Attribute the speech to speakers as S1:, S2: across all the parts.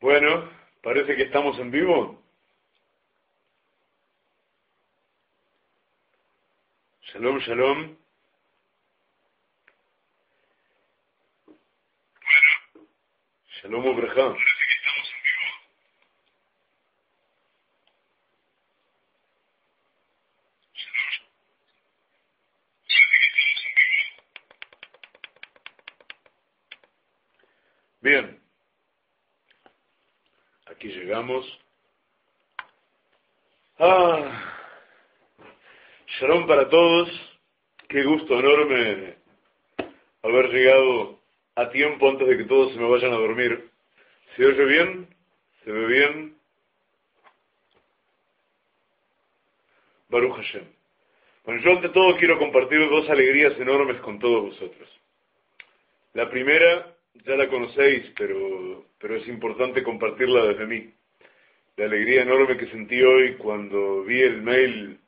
S1: Bueno, parece que estamos en vivo. Shalom, shalom. Shalom Ubrajá. Bien, aquí llegamos. Shalom para todos. Qué gusto enorme haber llegado a tiempo antes de que todos se me vayan a dormir. ¿Se oye bien? ¿Se ve bien? Baruch Hashem. Bueno, yo ante todo quiero compartir dos alegrías enormes con todos vosotros. La primera, ya la conocéis, pero es importante compartirla desde mí. La alegría enorme que sentí hoy cuando vi el mail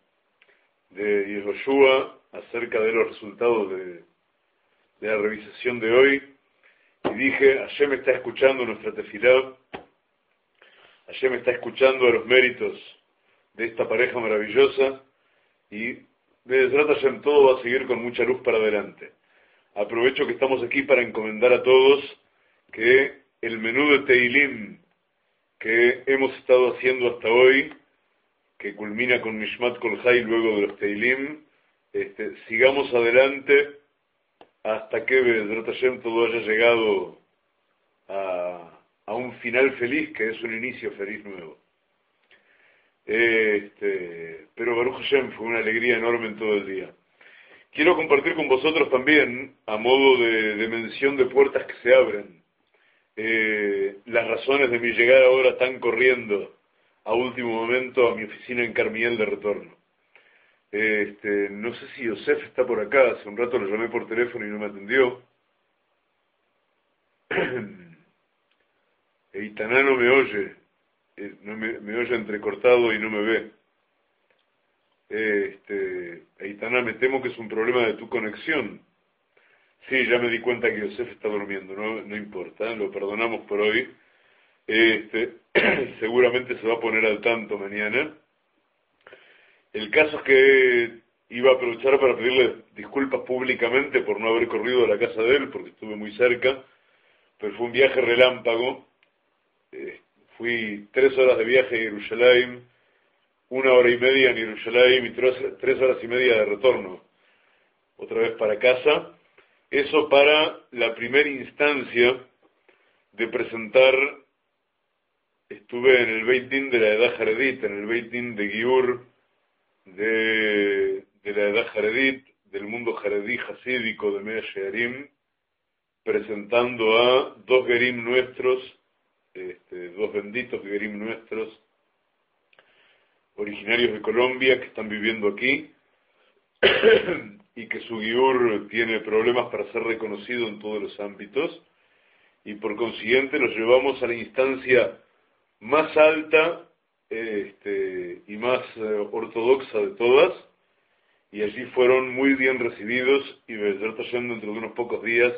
S1: de Yehoshua acerca de los resultados de la revisación de hoy, y dije, Hashem está escuchando nuestra tefilá, Hashem está escuchando a los méritos de esta pareja maravillosa, y Be'ezrat Hashem todo va a seguir con mucha luz para adelante. Aprovecho que estamos aquí para encomendar a todos que el menú de Teilim que hemos estado haciendo hasta hoy, que culmina con Nishmat Kol Chai luego de los Teilim, sigamos adelante hasta que Be'ezrat Hashem todo haya llegado a un final feliz, que es un inicio feliz nuevo. Pero Baruch Hashem fue una alegría enorme en todo el día. Quiero compartir con vosotros también, a modo de mención de puertas que se abren, las razones de mi llegar ahora tan corriendo a último momento a mi oficina en Carmiel de retorno. No sé si Yosef está por acá, hace un rato lo llamé por teléfono y no me atendió. Eitaná no me oye, me oye entrecortado y no me ve. Eitaná, me temo que es un problema de tu conexión. Sí, ya me di cuenta que Yosef está durmiendo, no importa, lo perdonamos por hoy. Seguramente se va a poner al tanto mañana. El caso es que iba a aprovechar para pedirle disculpas públicamente por no haber corrido a la casa de él, porque estuve muy cerca, pero fue un viaje relámpago. Fui 3 horas de viaje a Jerusalén, 1 hora y media en Jerusalén y 3 horas y media de retorno, otra vez para casa. Eso para la primera instancia de presentar. Estuve en el Beit Din de la Edad Haredit, en el Beit Din de Giur de la Edad Haredit, del mundo Haredí hasídico de Mea Shearim, presentando a 2 Gerim nuestros, 2 benditos Gerim nuestros, originarios de Colombia, que están viviendo aquí, y que su Giur tiene problemas para ser reconocido en todos los ámbitos, y por consiguiente los llevamos a la instancia más alta y más ortodoxa de todas, y allí fueron muy bien recibidos, y Be'ezrat Hashem dentro de unos pocos días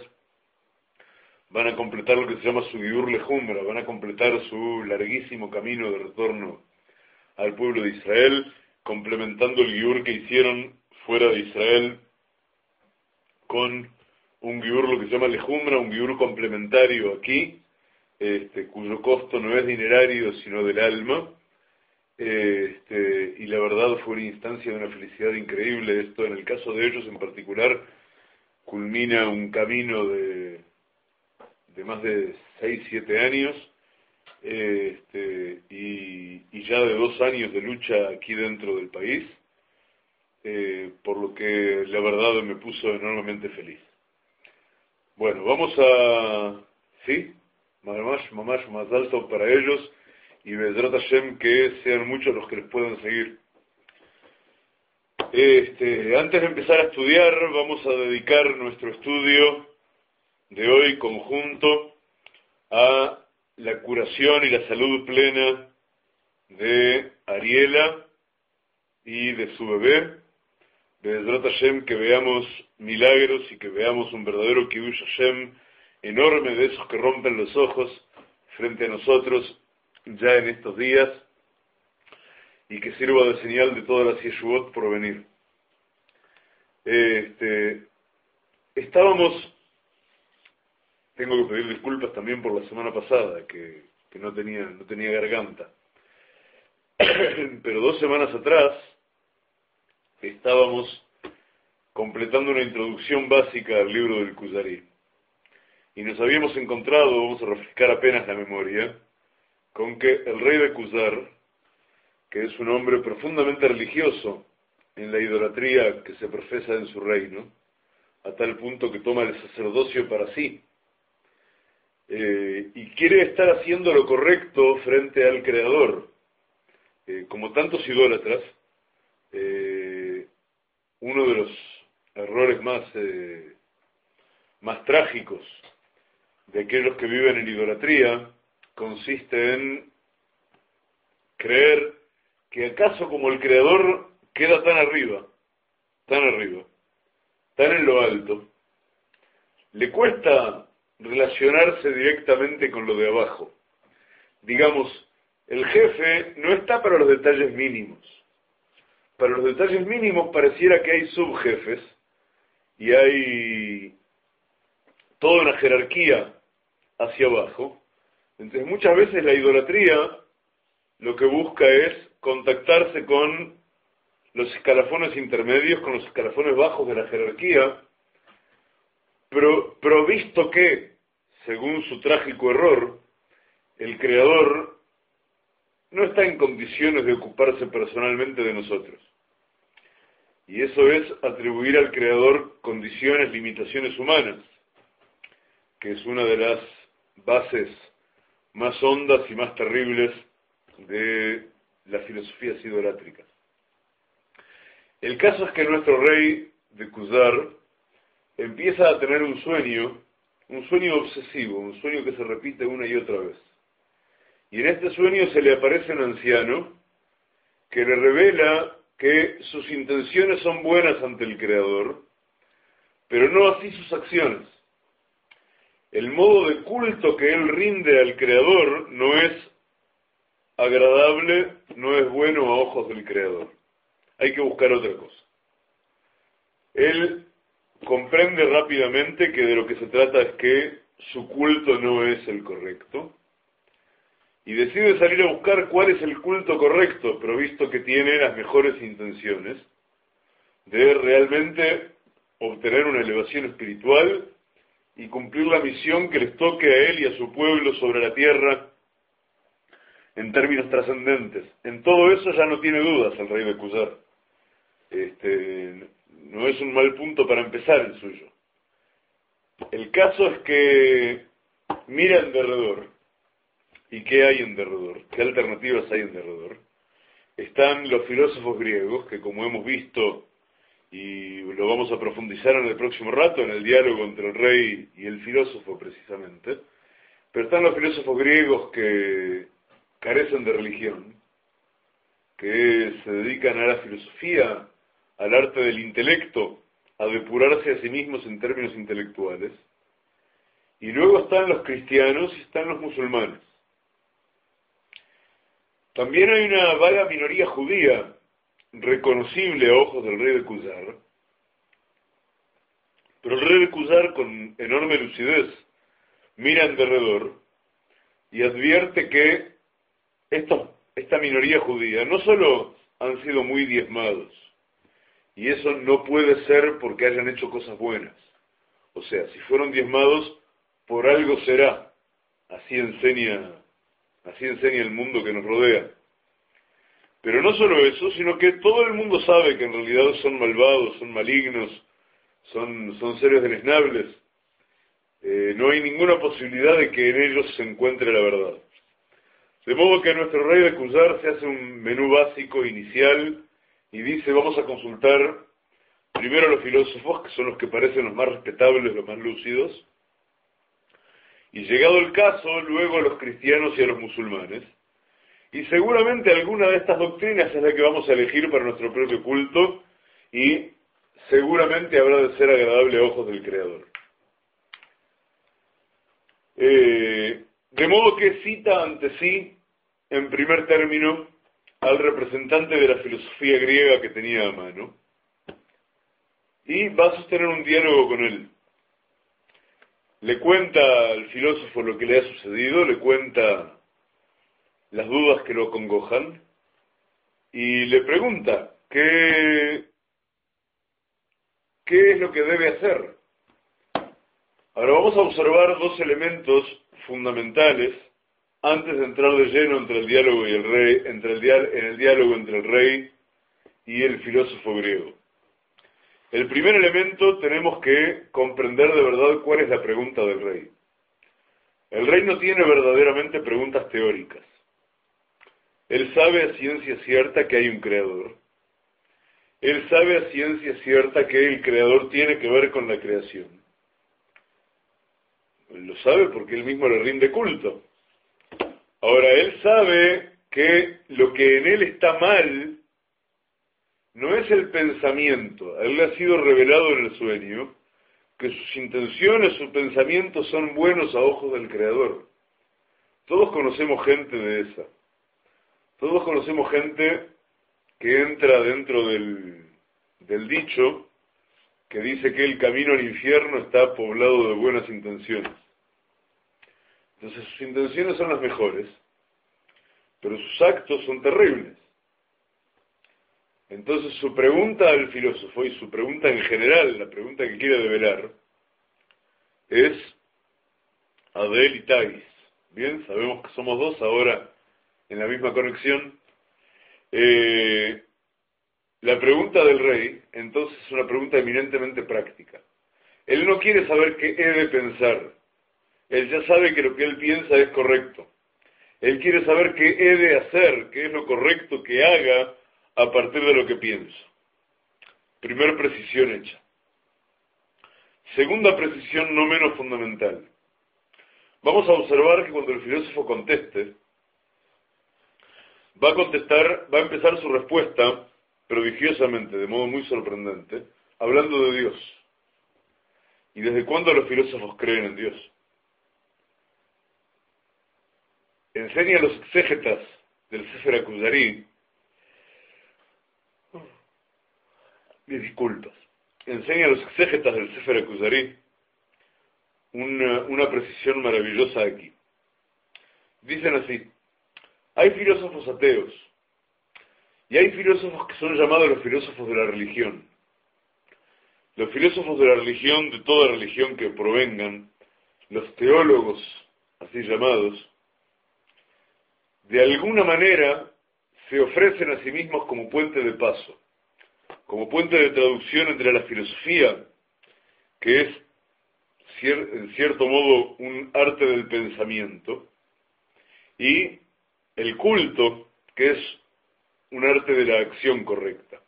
S1: van a completar lo que se llama su Giur Lejumbra, van a completar su larguísimo camino de retorno al pueblo de Israel, complementando el Giur que hicieron fuera de Israel con un Giur, lo que se llama Lejumbra, un Giur complementario aquí, cuyo costo no es dinerario sino del alma, y la verdad fue una instancia de una felicidad increíble. Esto, en el caso de ellos en particular, culmina un camino de más de 6-7 años, y ya de 2 años de lucha aquí dentro del país, por lo que la verdad me puso enormemente feliz. Bueno, vamos a... ¿sí? Mamash, Mazal Tov para ellos, y Be'ezrat Hashem que sean muchos los que les puedan seguir. Antes de empezar a estudiar, vamos a dedicar nuestro estudio de hoy conjunto a la curación y la salud plena de Ariela y de su bebé. Be'ezrat Hashem que veamos milagros y que veamos un verdadero Kiddush Hashem enorme, de esos que rompen los ojos, frente a nosotros ya en estos días y que sirva de señal de todas las Yeshuot por venir. Tengo que pedir disculpas también por la semana pasada, que no tenía garganta. Pero 2 semanas atrás estábamos completando una introducción básica al libro del Kuzari. Y nos habíamos encontrado, vamos a refrescar apenas la memoria, con que el rey de Kuzar, que es un hombre profundamente religioso en la idolatría que se profesa en su reino, a tal punto que toma el sacerdocio para sí, y quiere estar haciendo lo correcto frente al Creador, como tantos idólatras. Uno de los errores más trágicos de aquellos que viven en idolatría consiste en creer que acaso como el Creador queda tan arriba, tan en lo alto, le cuesta relacionarse directamente con lo de abajo. Digamos, el jefe no está para los detalles mínimos. Para los detalles mínimos pareciera que hay subjefes y hay toda una jerarquía hacia abajo. Entonces muchas veces la idolatría lo que busca es contactarse con los escalafones intermedios, con los escalafones bajos de la jerarquía, pero visto que, según su trágico error, el Creador no está en condiciones de ocuparse personalmente de nosotros. Y eso es atribuir al Creador condiciones, limitaciones humanas, que es una de las bases más hondas y más terribles de las filosofías idolátricas. El caso es que nuestro rey de Kuzar empieza a tener un sueño obsesivo, un sueño que se repite una y otra vez. Y en este sueño se le aparece un anciano que le revela que sus intenciones son buenas ante el Creador, pero no así sus acciones. El modo de culto que él rinde al Creador no es agradable, no es bueno a ojos del Creador. Hay que buscar otra cosa. Él comprende rápidamente que de lo que se trata es que su culto no es el correcto, y decide salir a buscar cuál es el culto correcto, provisto que tiene las mejores intenciones de realmente obtener una elevación espiritual y cumplir la misión que les toque a él y a su pueblo sobre la tierra en términos trascendentes. En todo eso ya no tiene dudas el rey de Kuzar. No es un mal punto para empezar el suyo. El caso es que mira en derredor. ¿Y qué hay en derredor? ¿Qué alternativas hay en derredor? Están los filósofos griegos, que como hemos visto, y lo vamos a profundizar en el próximo rato, en el diálogo entre el rey y el filósofo precisamente, pero están los filósofos griegos que carecen de religión, que se dedican a la filosofía, al arte del intelecto, a depurarse a sí mismos en términos intelectuales, y luego están los cristianos y están los musulmanes. También hay una vaga minoría judía, reconocible a ojos del rey de Kuzar, pero el rey de Kuzar, con enorme lucidez, mira en derredor y advierte que esta minoría judía no solo han sido muy diezmados, y eso no puede ser porque hayan hecho cosas buenas. O sea, si fueron diezmados, por algo será. Así enseña el mundo que nos rodea. Pero no solo eso, sino que todo el mundo sabe que en realidad son malvados, son malignos, son seres deleznables. No hay ninguna posibilidad de que en ellos se encuentre la verdad. De modo que nuestro rey de Kuzar se hace un menú básico inicial y dice: vamos a consultar primero a los filósofos, que son los que parecen los más respetables, los más lúcidos, y llegado el caso, luego a los cristianos y a los musulmanes. Y seguramente alguna de estas doctrinas es la que vamos a elegir para nuestro propio culto, y seguramente habrá de ser agradable a ojos del Creador. De modo que cita ante sí, en primer término, al representante de la filosofía griega que tenía a mano, y va a sostener un diálogo con él. Le cuenta al filósofo lo que le ha sucedido, le cuenta las dudas que lo acongojan, y le pregunta qué es lo que debe hacer. Ahora vamos a observar dos elementos fundamentales antes de entrar de lleno entre el diálogo y el rey, en el diálogo entre el rey y el filósofo griego. El primer elemento, tenemos que comprender de verdad cuál es la pregunta del rey. El rey no tiene verdaderamente preguntas teóricas. Él sabe a ciencia cierta que hay un creador. Él sabe a ciencia cierta que el creador tiene que ver con la creación. Él lo sabe porque él mismo le rinde culto. Ahora, él sabe que lo que en él está mal no es el pensamiento. A él le ha sido revelado en el sueño que sus intenciones, sus pensamientos son buenos a ojos del Creador. Todos conocemos gente de esa. Todos conocemos gente que entra dentro del dicho que dice que el camino al infierno está poblado de buenas intenciones. Entonces sus intenciones son las mejores, pero sus actos son terribles. Entonces su pregunta al filósofo, y su pregunta en general, la pregunta que quiere develar, es Adel y Thais. Bien, sabemos que somos dos ahora en la misma conexión. La pregunta del rey, entonces, es una pregunta eminentemente práctica. Él no quiere saber qué he de pensar. Él ya sabe que lo que él piensa es correcto. Él quiere saber qué he de hacer, qué es lo correcto que haga a partir de lo que pienso. Primer precisión hecha. Segunda precisión no menos fundamental. Vamos a observar que cuando el filósofo conteste, va a empezar su respuesta prodigiosamente, de modo muy sorprendente, hablando de Dios. ¿Y desde cuándo los filósofos creen en Dios? Enseña a los exégetas del Sefer HaKuzari, enseña a los exégetas del Sefer HaKuzari una precisión maravillosa aquí. Dicen así: hay filósofos ateos, y hay filósofos que son llamados los filósofos de la religión. Los filósofos de la religión, de toda religión que provengan, los teólogos, así llamados, de alguna manera se ofrecen a sí mismos como puente de paso, como puente de traducción entre la filosofía, que es en cierto modo un arte del pensamiento, y el culto, que es un arte de la acción correcta.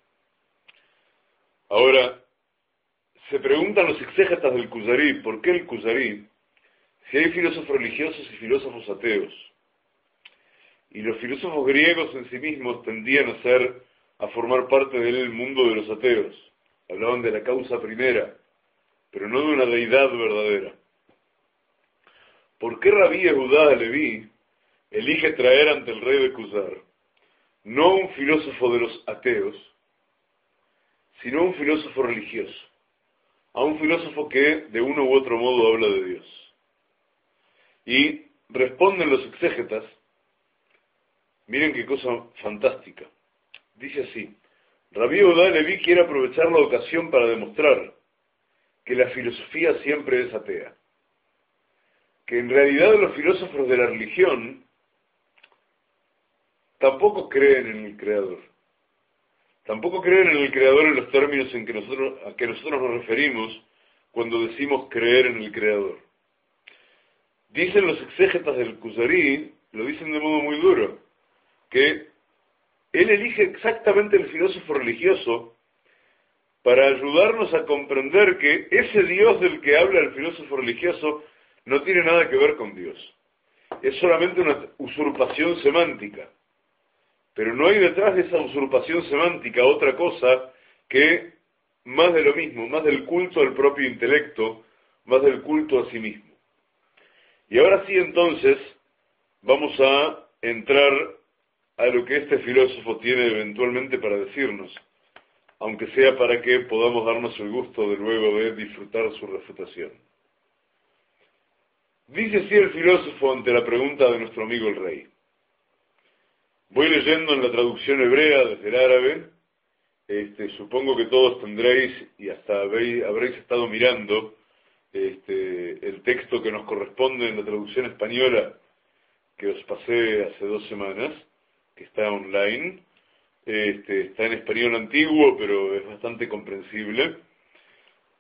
S1: Ahora, se preguntan los exégetas del Kuzari, ¿por qué el Kuzari? Si hay filósofos religiosos y filósofos ateos. Y los filósofos griegos en sí mismos tendían a formar parte del mundo de los ateos. Hablaban de la causa primera, pero no de una deidad verdadera. ¿Por qué Rabí Yehudá Aleví elige traer ante el rey de Kuzar no un filósofo de los ateos, sino un filósofo religioso? A un filósofo que de uno u otro modo habla de Dios. Y responden los exégetas, miren qué cosa fantástica. Dice así: Rabí Yehudá Leví quiere aprovechar la ocasión para demostrar que la filosofía siempre es atea. Que en realidad los filósofos de la religión tampoco creen en el Creador. Tampoco creen en el Creador en los términos a que nosotros nos referimos cuando decimos creer en el Creador. Dicen los exégetas del Kuzari, lo dicen de modo muy duro, que él elige exactamente el filósofo religioso para ayudarnos a comprender que ese Dios del que habla el filósofo religioso no tiene nada que ver con Dios. Es solamente una usurpación semántica. Pero no hay detrás de esa usurpación semántica otra cosa que más de lo mismo, más del culto al propio intelecto, más del culto a sí mismo. Y ahora sí, entonces, vamos a entrar a lo que este filósofo tiene eventualmente para decirnos, aunque sea para que podamos darnos el gusto de luego de disfrutar su refutación. Dice así el filósofo ante la pregunta de nuestro amigo el rey. Voy leyendo en la traducción hebrea desde el árabe. Supongo que todos tendréis, y hasta habréis estado mirando, el texto que nos corresponde en la traducción española que os pasé hace 2 semanas, que está online. Está en español antiguo, pero es bastante comprensible.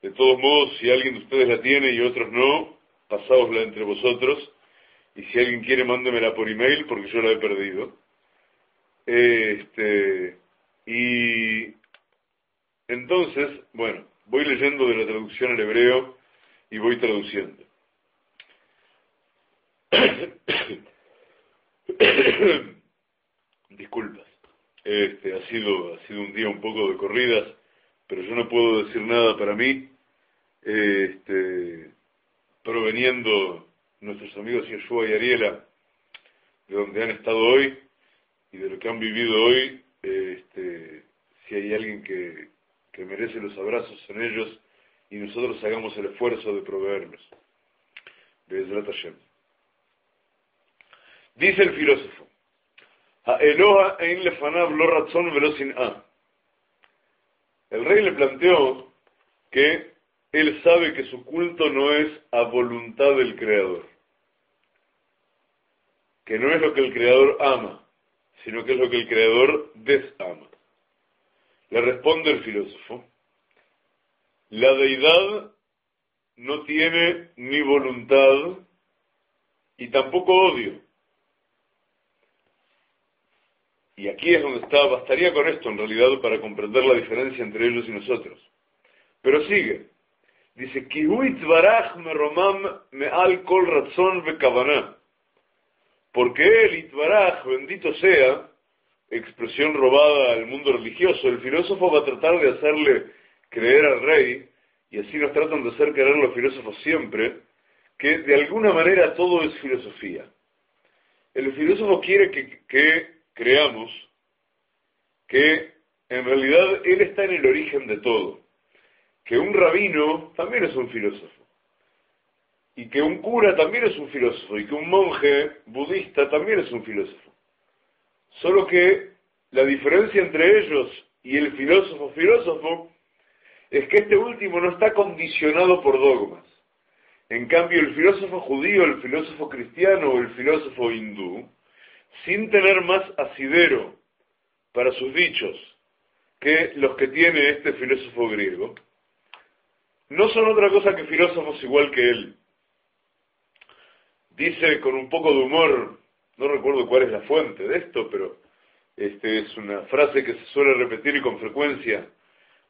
S1: De todos modos, si alguien de ustedes la tiene y otros no, pasáosla entre vosotros, y si alguien quiere, mándemela por email, porque yo la he perdido. Y entonces, bueno, voy leyendo de la traducción al hebreo y voy traduciendo. Disculpas. Ha sido un día un poco de corridas, pero yo no puedo decir nada para mí, proveniendo nuestros amigos Yeshua y Ariela, de donde han estado hoy y de lo que han vivido hoy. Si hay alguien que merece los abrazos en ellos, y nosotros hagamos el esfuerzo de proveerlos. Be'ezrat Hashem. Dice el filósofo, Eloha ein lefanav lo ratzon velo sin'a. El rey le planteó que él sabe que su culto no es a voluntad del Creador, que no es lo que el Creador ama, sino que es lo que el Creador desama. Le responde el filósofo, la deidad no tiene ni voluntad y tampoco odio. Y aquí es donde está, bastaría con esto en realidad para comprender la diferencia entre ellos y nosotros. Pero sigue, dice, Ki hu itbaraj meromam me'al kol ratzon ve'kavanah. Porque él, itbaraj, bendito sea, expresión robada al mundo religioso, el filósofo va a tratar de hacerle creer al rey, y así nos tratan de hacer creer los filósofos siempre, que de alguna manera todo es filosofía. El filósofo quiere que creamos que en realidad él está en el origen de todo, que un rabino también es un filósofo, y que un cura también es un filósofo, y que un monje budista también es un filósofo. Solo que la diferencia entre ellos y el filósofo es que este último no está condicionado por dogmas. En cambio, el filósofo judío, el filósofo cristiano o el filósofo hindú, sin tener más asidero para sus dichos que los que tiene este filósofo griego, no son otra cosa que filósofos igual que él. Dice con un poco de humor, no recuerdo cuál es la fuente de esto, pero es una frase que se suele repetir con frecuencia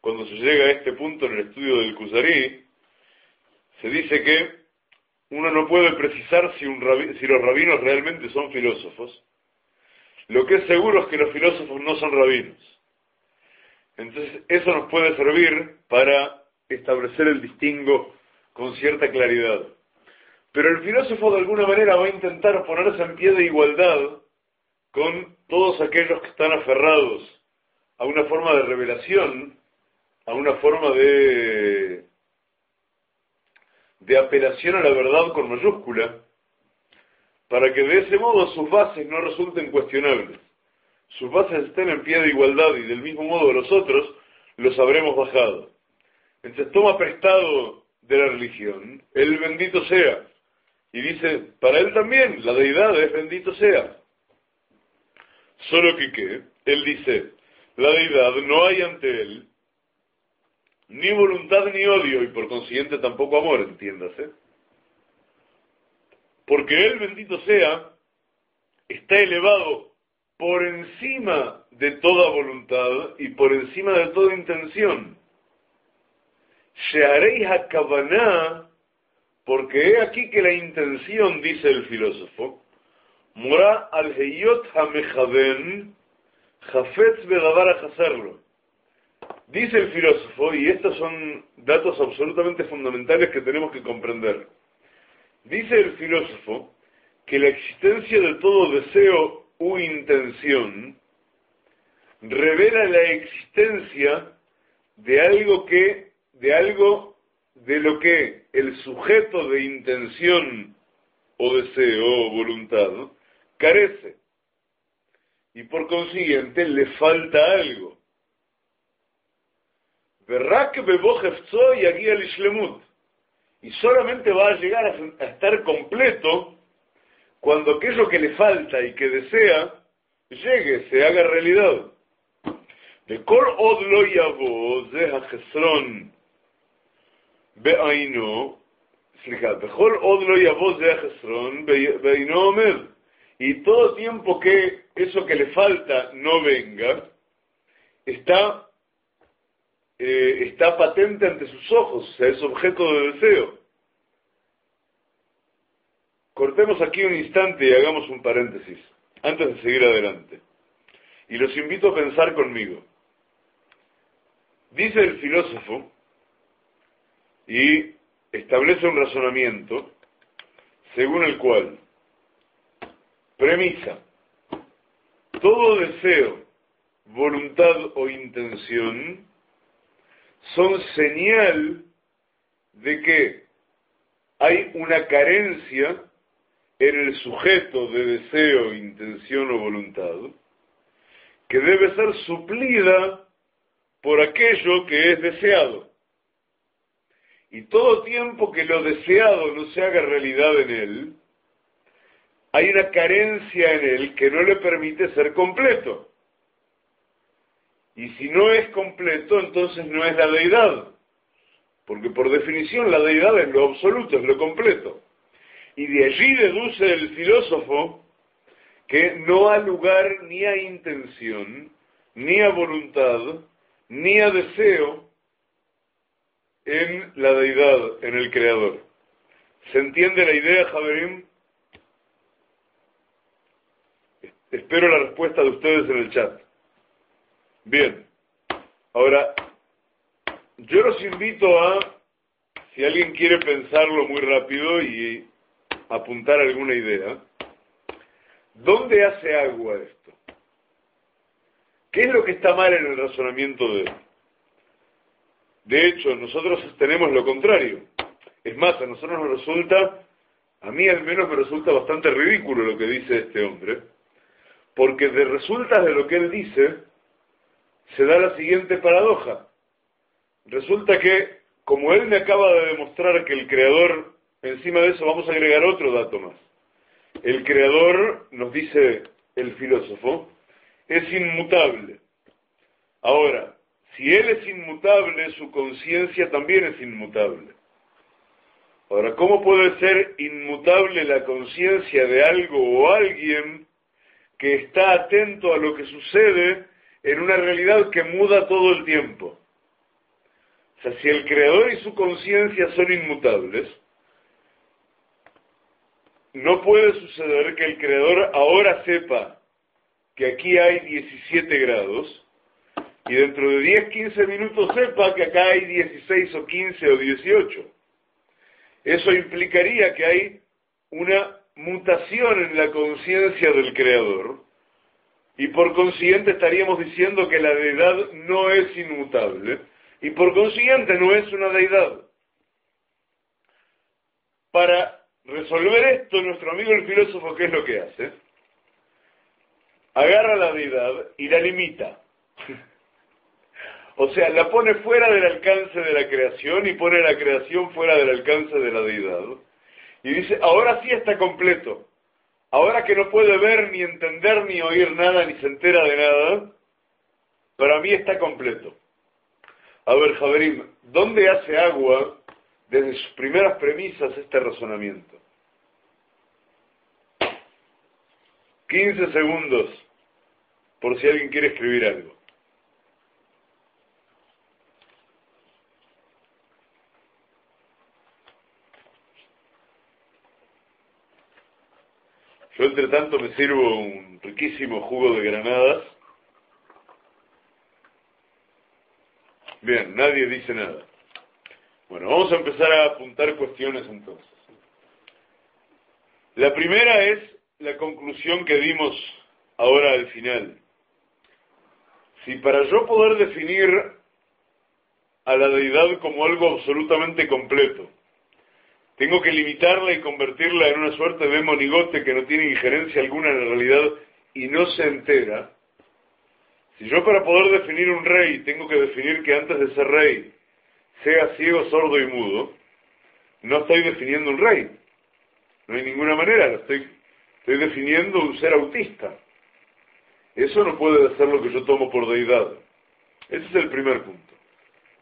S1: cuando se llega a este punto en el estudio del Kuzari. Se dice que uno no puede precisar si los rabinos realmente son filósofos. Lo que es seguro es que los filósofos no son rabinos. Entonces eso nos puede servir para establecer el distingo con cierta claridad. Pero el filósofo de alguna manera va a intentar ponerse en pie de igualdad con todos aquellos que están aferrados a una forma de revelación, a una forma de apelación a la verdad con mayúscula, para que de ese modo sus bases no resulten cuestionables. Sus bases estén en pie de igualdad y del mismo modo los otros los habremos bajado. Entonces toma prestado de la religión el bendito sea, y dice, para él también, la deidad es bendito sea. Solo que él dice, la deidad no hay ante él ni voluntad ni odio, y por consiguiente tampoco amor, entiéndase. Porque él, bendito sea, está elevado por encima de toda voluntad y por encima de toda intención. Shearei HaKavaná, porque he aquí que la intención, dice el filósofo, Mora al Heyot HaMechaven, Jafetz Bedavar HaSerlo. Dice el filósofo, y estos son datos absolutamente fundamentales que tenemos que comprender. Dice el filósofo que la existencia de todo deseo u intención revela la existencia de algo de lo que el sujeto de intención o deseo o voluntad carece, y por consiguiente le falta algo. Verrak bebo hefzo yagia lishlemut, y solamente va a llegar a estar completo cuando aquello que le falta y que desea llegue, se haga realidad. Bekol od lo yavo ze hachesron be'aino, Bekol od lo yavo ze hachesron be'aino omer, y todo tiempo que eso que le falta no venga, está patente ante sus ojos, o sea, es objeto de deseo. Cortemos aquí un instante y hagamos un paréntesis, antes de seguir adelante. Y los invito a pensar conmigo. Dice el filósofo, y establece un razonamiento, según el cual, premisa, todo deseo, voluntad o intención son señal de que hay una carencia en el sujeto de deseo, intención o voluntad, que debe ser suplida por aquello que es deseado. Y todo tiempo que lo deseado no se haga realidad en él, hay una carencia en él que no le permite ser completo. Y si no es completo, entonces no es la deidad. Porque por definición la deidad es lo absoluto, es lo completo. Y de allí deduce el filósofo que no ha lugar ni a intención, ni a voluntad, ni a deseo en la deidad, en el creador. ¿Se entiende la idea, Javerim? Espero la respuesta de ustedes en el chat. Bien, ahora, yo los invito a, si alguien quiere pensarlo muy rápido y apuntar alguna idea, ¿dónde hace agua esto? ¿Qué es lo que está mal en el razonamiento de él? De hecho, nosotros tenemos lo contrario. Es más, a nosotros nos resulta, a mí al menos me resulta bastante ridículo lo que dice este hombre, porque de resultas de lo que él dice, se da la siguiente paradoja. Resulta que, como él me acaba de demostrar que el creador, encima de eso vamos a agregar otro dato más. El creador, nos dice el filósofo, es inmutable. Ahora, si él es inmutable, su conciencia también es inmutable. Ahora, ¿cómo puede ser inmutable la conciencia de algo o alguien que está atento a lo que sucede en una realidad que muda todo el tiempo? O sea, si el creador y su conciencia son inmutables, no puede suceder que el creador ahora sepa que aquí hay 17 grados y dentro de 10, 15 minutos sepa que acá hay 16 o 15 o 18. Eso implicaría que hay una mutación en la conciencia del creador, y por consiguiente estaríamos diciendo que la deidad no es inmutable, y por consiguiente no es una deidad. Para resolver esto, nuestro amigo el filósofo, ¿qué es lo que hace? Agarra la deidad y la limita. O sea, la pone fuera del alcance de la creación y pone la creación fuera del alcance de la deidad. Y dice, ahora sí está completo. Ahora que no puede ver, ni entender, ni oír nada, ni se entera de nada, para mí está completo. A ver, Javerim, ¿dónde hace agua desde sus primeras premisas este razonamiento? 15 segundos, por si alguien quiere escribir algo. Yo, entre tanto, me sirvo un riquísimo jugo de granadas. Bien, nadie dice nada. Bueno, vamos a empezar a apuntar cuestiones entonces. La primera es la conclusión que dimos ahora al final. Si para yo poder definir a la deidad como algo absolutamente completo, tengo que limitarla y convertirla en una suerte de monigote que no tiene injerencia alguna en la realidad y no se entera, si yo para poder definir un rey tengo que definir que antes de ser rey sea ciego, sordo y mudo, no estoy definiendo un rey. No hay ninguna manera, estoy definiendo un ser autista. Eso no puede ser lo que yo tomo por deidad. Ese es el primer punto.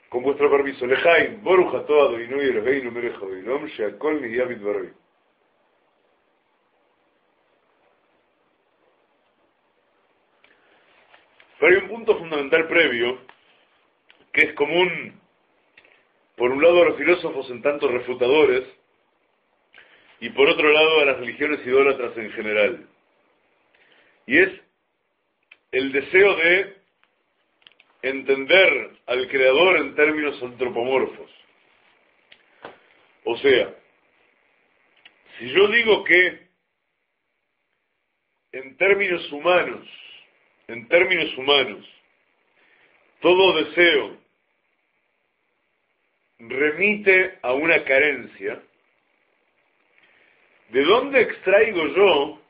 S1: Con vuestro permiso, Lejaim, Boruch Atoa Adonai Eloheinu melech haolam, she'akol nihya bidvaro. Pero hay un punto fundamental previo, que es común, por un lado a los filósofos en tanto refutadores, y por otro lado a las religiones idólatras en general. Y es el deseo de entender al Creador en términos antropomorfos. O sea, si yo digo que en términos humanos, todo deseo remite a una carencia, ¿de dónde extraigo yo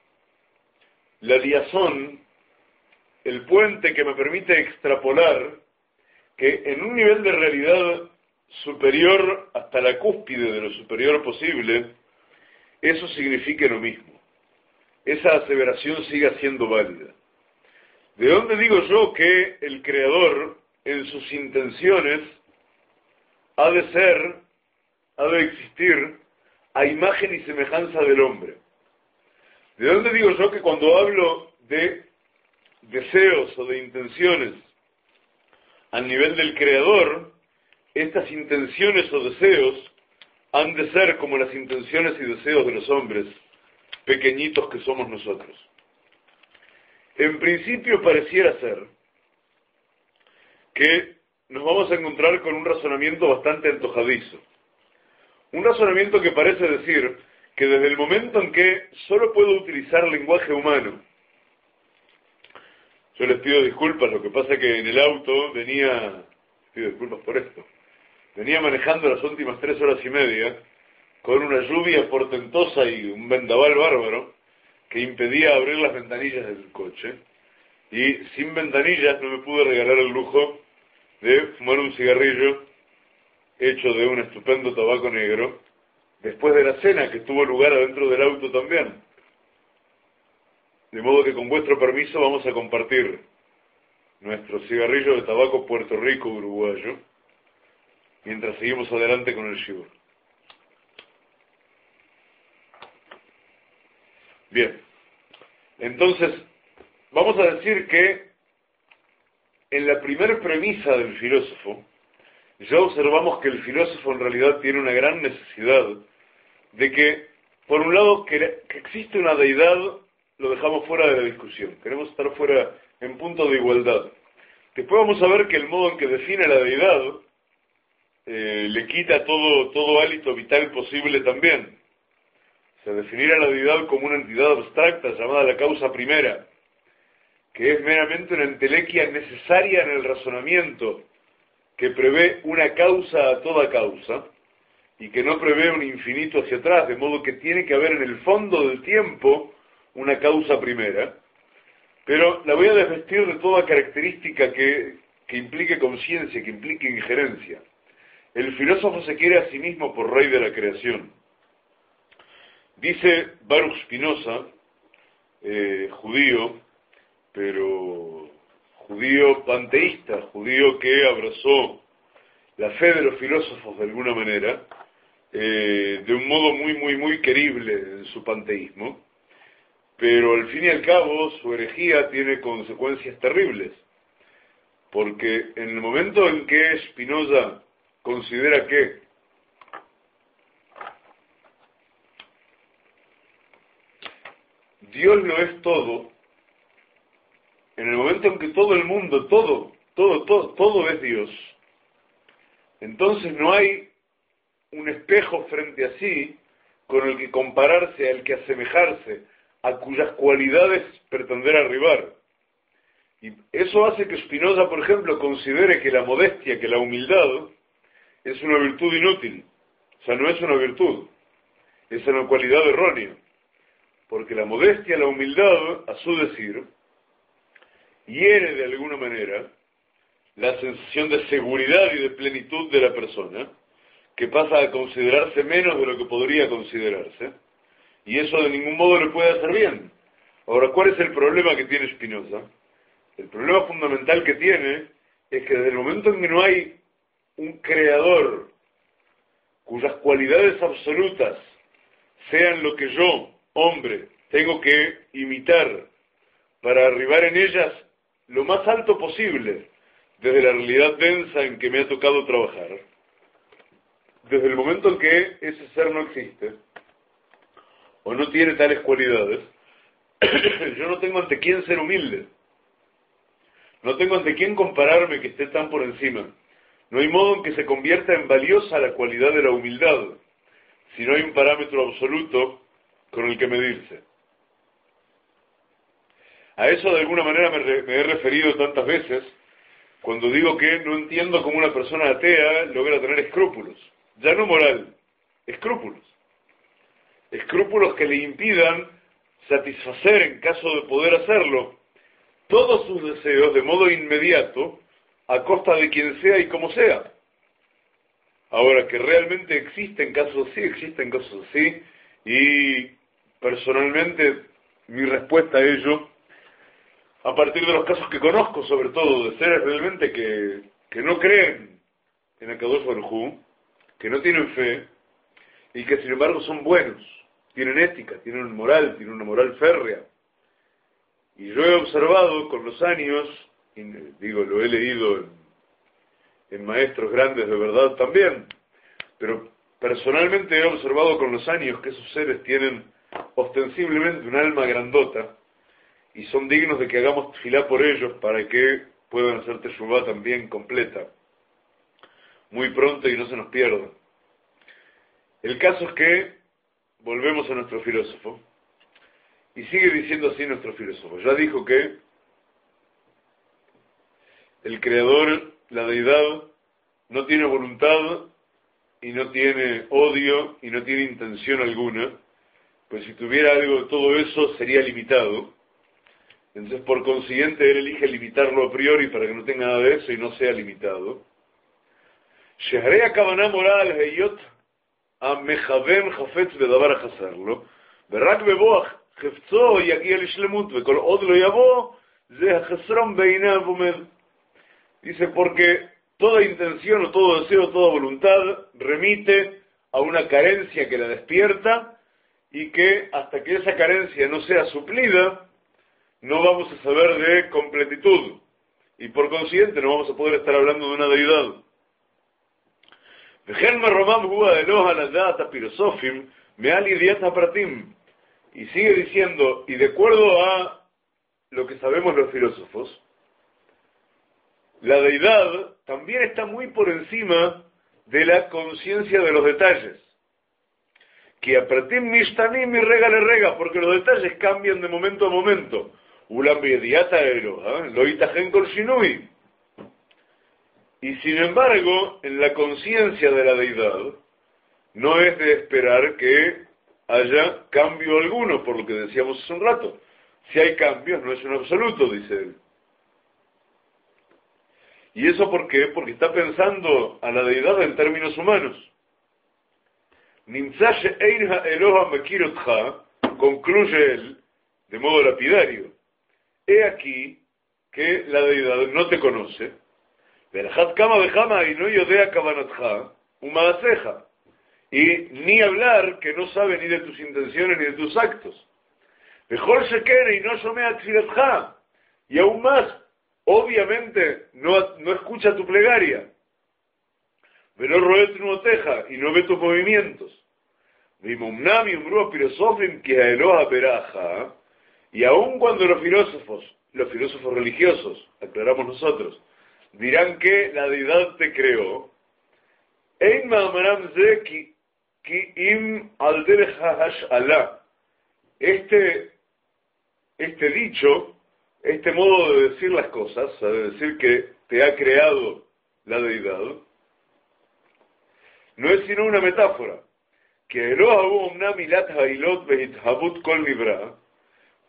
S1: la liazón, el puente que me permite extrapolar que en un nivel de realidad superior hasta la cúspide de lo superior posible, eso signifique lo mismo? Esa aseveración siga siendo válida. ¿De dónde digo yo que el Creador, en sus intenciones, ha de existir a imagen y semejanza del hombre? ¿De dónde digo yo que cuando hablo de deseos o de intenciones al nivel del Creador, estas intenciones o deseos han de ser como las intenciones y deseos de los hombres, pequeñitos que somos nosotros? En principio pareciera ser que nos vamos a encontrar con un razonamiento bastante antojadizo. Un razonamiento que parece decir que desde el momento en que solo puedo utilizar lenguaje humano, yo les pido disculpas, lo que pasa que en el auto pido disculpas por esto, venía manejando las últimas 3 horas y media con una lluvia portentosa y un vendaval bárbaro que impedía abrir las ventanillas del coche, y sin ventanillas no me pude regalar el lujo de fumar un cigarrillo hecho de un estupendo tabaco negro, después de la cena que tuvo lugar adentro del auto también. De modo que con vuestro permiso vamos a compartir nuestro cigarrillo de tabaco Puerto Rico uruguayo, mientras seguimos adelante con el shibur. Bien, entonces vamos a decir que en la primera premisa del filósofo, ya observamos que el filósofo en realidad tiene una gran necesidad de que, por un lado, que existe una deidad, lo dejamos fuera de la discusión. Queremos estar fuera en punto de igualdad. Después vamos a ver que el modo en que define la deidad le quita todo hálito vital posible también. O sea, definir a la deidad como una entidad abstracta llamada la causa primera, que es meramente una entelequia necesaria en el razonamiento, que prevé una causa a toda causa, y que no prevé un infinito hacia atrás, de modo que tiene que haber en el fondo del tiempo una causa primera, pero la voy a desvestir de toda característica que implique conciencia, que implique injerencia. El filósofo se quiere a sí mismo por rey de la creación. Dice Baruch Spinoza, judío, pero judío panteísta, judío que abrazó la fe de los filósofos de alguna manera, de un modo muy querible en su panteísmo, pero al fin y al cabo su herejía tiene consecuencias terribles, porque en el momento en que Spinoza considera que Dios lo es todo, en el momento en que todo el mundo, todo es Dios, entonces no hay un espejo frente a sí con el que compararse, al que asemejarse, a cuyas cualidades pretender arribar. Y eso hace que Spinoza, por ejemplo, considere que la modestia, que la humildad, es una virtud inútil. O sea, no es una virtud, es una cualidad errónea. Porque la modestia, la humildad, a su decir, hiere de alguna manera la sensación de seguridad y de plenitud de la persona, que pasa a considerarse menos de lo que podría considerarse, y eso de ningún modo le puede hacer bien. Ahora, ¿cuál es el problema que tiene Spinoza? El problema fundamental que tiene es que desde el momento en que no hay un creador cuyas cualidades absolutas sean lo que yo, hombre, tengo que imitar para arribar en ellas lo más alto posible desde la realidad densa en que me ha tocado trabajar, desde el momento en que ese ser no existe o no tiene tales cualidades, yo no tengo ante quién ser humilde, no tengo ante quién compararme que esté tan por encima. No hay modo en que se convierta en valiosa la cualidad de la humildad, si no hay un parámetro absoluto con el que medirse. A eso de alguna manera me he referido tantas veces cuando digo que no entiendo cómo una persona atea logra tener escrúpulos, ya no moral, escrúpulos. Escrúpulos que le impidan satisfacer, en caso de poder hacerlo, todos sus deseos de modo inmediato, a costa de quien sea y como sea. Ahora, que realmente existen casos así, y personalmente mi respuesta a ello, a partir de los casos que conozco, sobre todo, de seres realmente que no creen en Akadosh Baruj Hu, que no tienen fe, y que sin embargo son buenos, tienen ética, tienen una moral férrea. Y yo he observado con los años, y digo, lo he leído en maestros grandes de verdad también, pero personalmente he observado con los años que esos seres tienen ostensiblemente un alma grandota, y son dignos de que hagamos tefilá por ellos para que puedan hacer teshuvá también completa, muy pronto y no se nos pierda. El caso es que volvemos a nuestro filósofo, y sigue diciendo así nuestro filósofo. Ya dijo que el Creador, la Deidad, no tiene voluntad, y no tiene odio, y no tiene intención alguna, pues si tuviera algo de todo eso sería limitado. Entonces, por consiguiente, él elige limitarlo a priori para que no tenga nada de eso y no sea limitado. Sheharei הכוונה moral היות המכוון חפץ בדבר החסר לו, ורק בבוא חפצו יגיע לשלמות, וכל עוד לא יבוא, זה החסרון בעיניו עומד. Dice, porque toda intención o todo deseo, toda voluntad remite a una carencia que la despierta, y que hasta que esa carencia no sea suplida, no vamos a saber de completitud, y por consiguiente no vamos a poder estar hablando de una deidad. Y sigue diciendo, y de acuerdo a lo que sabemos los filósofos, la deidad también está muy por encima de la conciencia de los detalles. Que apratim mishtanim y rega le rega, porque los detalles cambian de momento a momento. Ulam bediata Eloha, lo itajen kol shinui. Y sin embargo, en la conciencia de la deidad, no es de esperar que haya cambio alguno, por lo que decíamos hace un rato. Si hay cambios, no es un absoluto, dice él. ¿Y eso por qué? Porque está pensando a la deidad en términos humanos. Nimtza she'ein ha'eloha mekir otcha, concluye él, de modo lapidario. He aquí que la deidad no te conoce, verajat kama vejama y no yodea kavanatcha, umaaseja, y ni hablar que no sabe ni de tus intenciones ni de tus actos. Mejor se quiere y no somea tfilatja, y aún más, obviamente no escucha tu plegaria. Velo roet nuoteja, y no ve tus movimientos. Vimumnam y umru filosofim que aeloha veraja, y aun cuando los filósofos religiosos, aclaramos nosotros, dirán que la deidad te creó, ein ma'amaram ze Ki im al derech hash'ala. Este dicho, este modo de decir las cosas, de decir que te ha creado la deidad, no es sino una metáfora. Que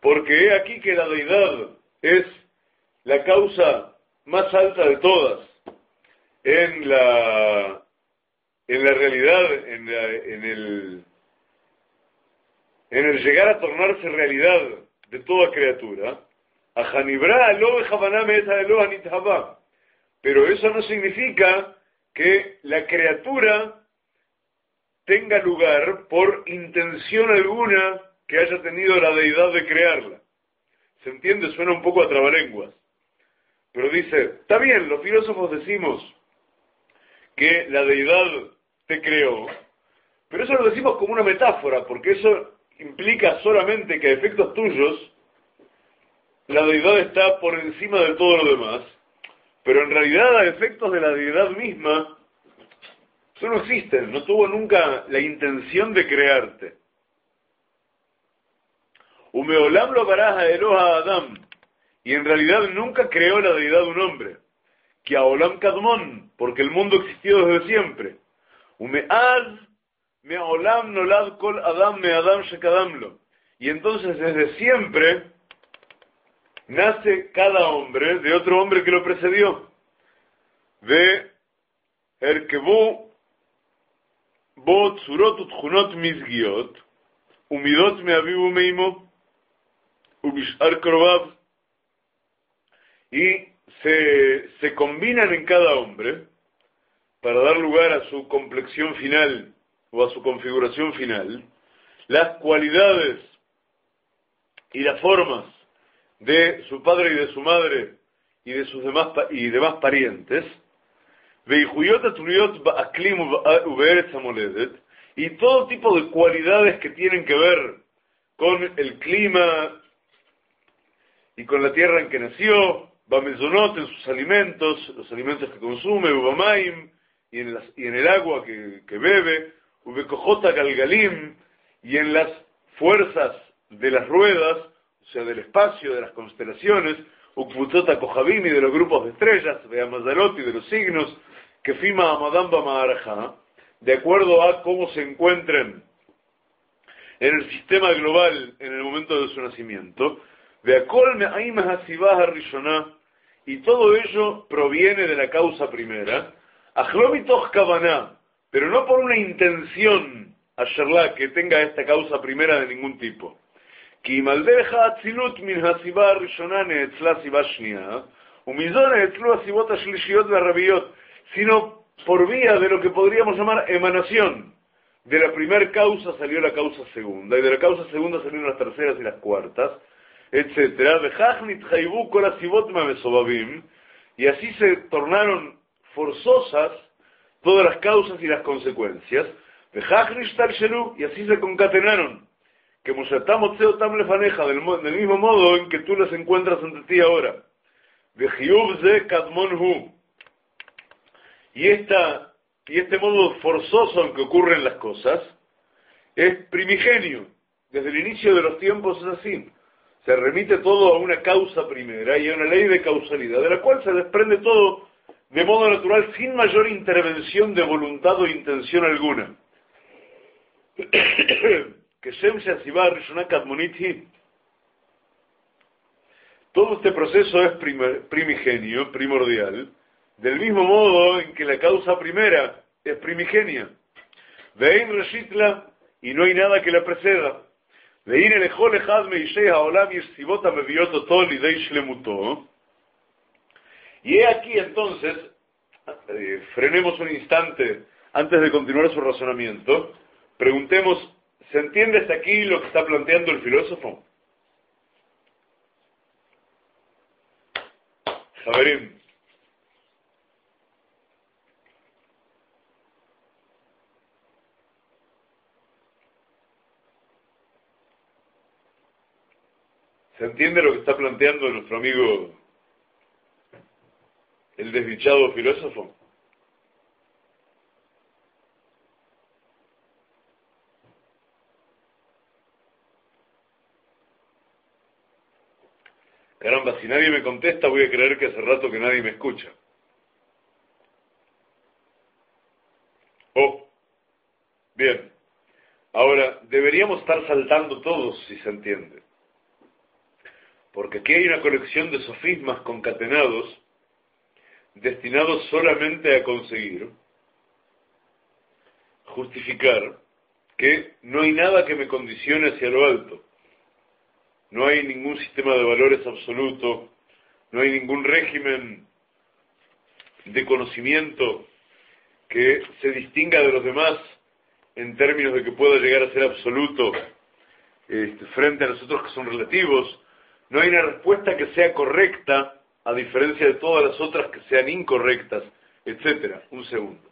S1: porque he aquí que la deidad es la causa más alta de todas en la realidad, en el llegar a tornarse realidad de toda criatura. Pero eso no significa que la criatura tenga lugar por intención alguna que haya tenido la deidad de crearla. ¿Se entiende? Suena un poco a trabalenguas. Pero dice, está bien, los filósofos decimos que la deidad te creó, pero eso lo decimos como una metáfora, porque eso implica solamente que a efectos tuyos la deidad está por encima de todo lo demás, pero en realidad a efectos de la deidad misma, eso no existe, no tuvo nunca la intención de crearte. Umeolam lo baraja Eloha Adam, y en realidad nunca creó la deidad un hombre. Que a Olam Kadmon, porque el mundo existió desde siempre. Umeaz me Olam nolad kol Adam me Adam shekadamlo. Y entonces desde siempre nace cada hombre de otro hombre que lo precedió. De Erkebu bo tzurot utchunot mizgiot umidot me avivu meimo ubishar krovav, y se combinan en cada hombre para dar lugar a su complexión final o a su configuración final las cualidades y las formas de su padre y de su madre y de sus demás parientes, y todo tipo de cualidades que tienen que ver con el clima y con la tierra en que nació, Bamezonot, en sus alimentos, los alimentos que consume, Ubamaim, y en el agua que bebe, Ubekojota Galgalim, y en las fuerzas de las ruedas, o sea, del espacio, de las constelaciones, Ukvutota Kohabim, y de los grupos de estrellas, Beamazalot, y de los signos, que Fima Amadamba Maharaja, de acuerdo a cómo se encuentren en el sistema global en el momento de su nacimiento, y todo ello proviene de la causa primera, pero no por una intención asherla que tenga esta causa primera de ningún tipo. Sino por vía de lo que podríamos llamar emanación. De la primera causa salió la causa segunda, y de la causa segunda salieron las terceras y las cuartas, etcétera. Y así se tornaron forzosas todas las causas y las consecuencias. Y así se concatenaron. Que del mismo modo en que tú las encuentras ante ti ahora. Y este modo forzoso en que ocurren las cosas es primigenio. Desde el inicio de los tiempos es así. Se remite todo a una causa primera y a una ley de causalidad, de la cual se desprende todo de modo natural, sin mayor intervención de voluntad o intención alguna. Que Shem Shasibar Rishonak Admoniti. Todo este proceso es primigenio, primordial, del mismo modo en que la causa primera es primigenia. Vein Reshitla, y no hay nada que la preceda. Vein Elejol Ejad Meishei Haolam Yeshivota Mevioto Tol Idei Shlemuto. Y he aquí entonces, frenemos un instante antes de continuar su razonamiento, preguntemos, ¿se entiende hasta aquí lo que está planteando el filósofo? Javerim. ¿Se entiende lo que está planteando nuestro amigo, el desdichado filósofo? Caramba, si nadie me contesta, voy a creer que hace rato que nadie me escucha. Oh, bien. Ahora, deberíamos estar saltando todos, si se entiende. Porque aquí hay una colección de sofismas concatenados, destinados solamente a conseguir justificar que no hay nada que me condicione hacia lo alto. No hay ningún sistema de valores absoluto, no hay ningún régimen de conocimiento que se distinga de los demás en términos de que pueda llegar a ser absoluto frente a nosotros que son relativos. No hay una respuesta que sea correcta, a diferencia de todas las otras que sean incorrectas, etcétera. Un segundo.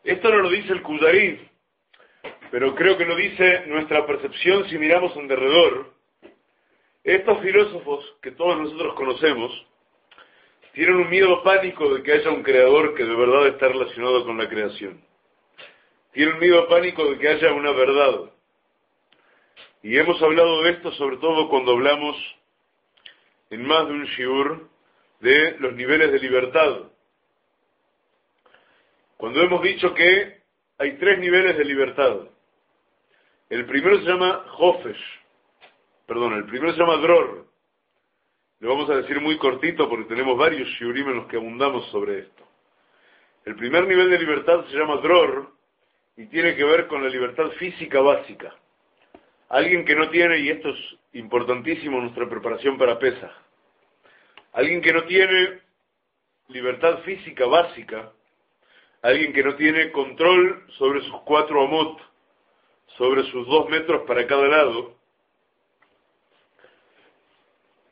S1: Esto no lo dice el Kuzari, pero creo que lo dice nuestra percepción si miramos en derredor. Estos filósofos que todos nosotros conocemos tienen un miedo pánico de que haya un creador que de verdad está relacionado con la creación. Tienen un miedo pánico de que haya una verdad. Y hemos hablado de esto sobre todo cuando hablamos en más de un shiur de los niveles de libertad. Cuando hemos dicho que hay 3 niveles de libertad. El primero se llama el primero se llama Dror. Lo vamos a decir muy cortito porque tenemos varios shiurim en los que abundamos sobre esto. El primer nivel de libertad se llama Dror y tiene que ver con la libertad física básica. Alguien que no tiene, y esto es importantísimo en nuestra preparación para Pesaj, alguien que no tiene libertad física básica, alguien que no tiene control sobre sus 4 amot, sobre sus 2 metros para cada lado,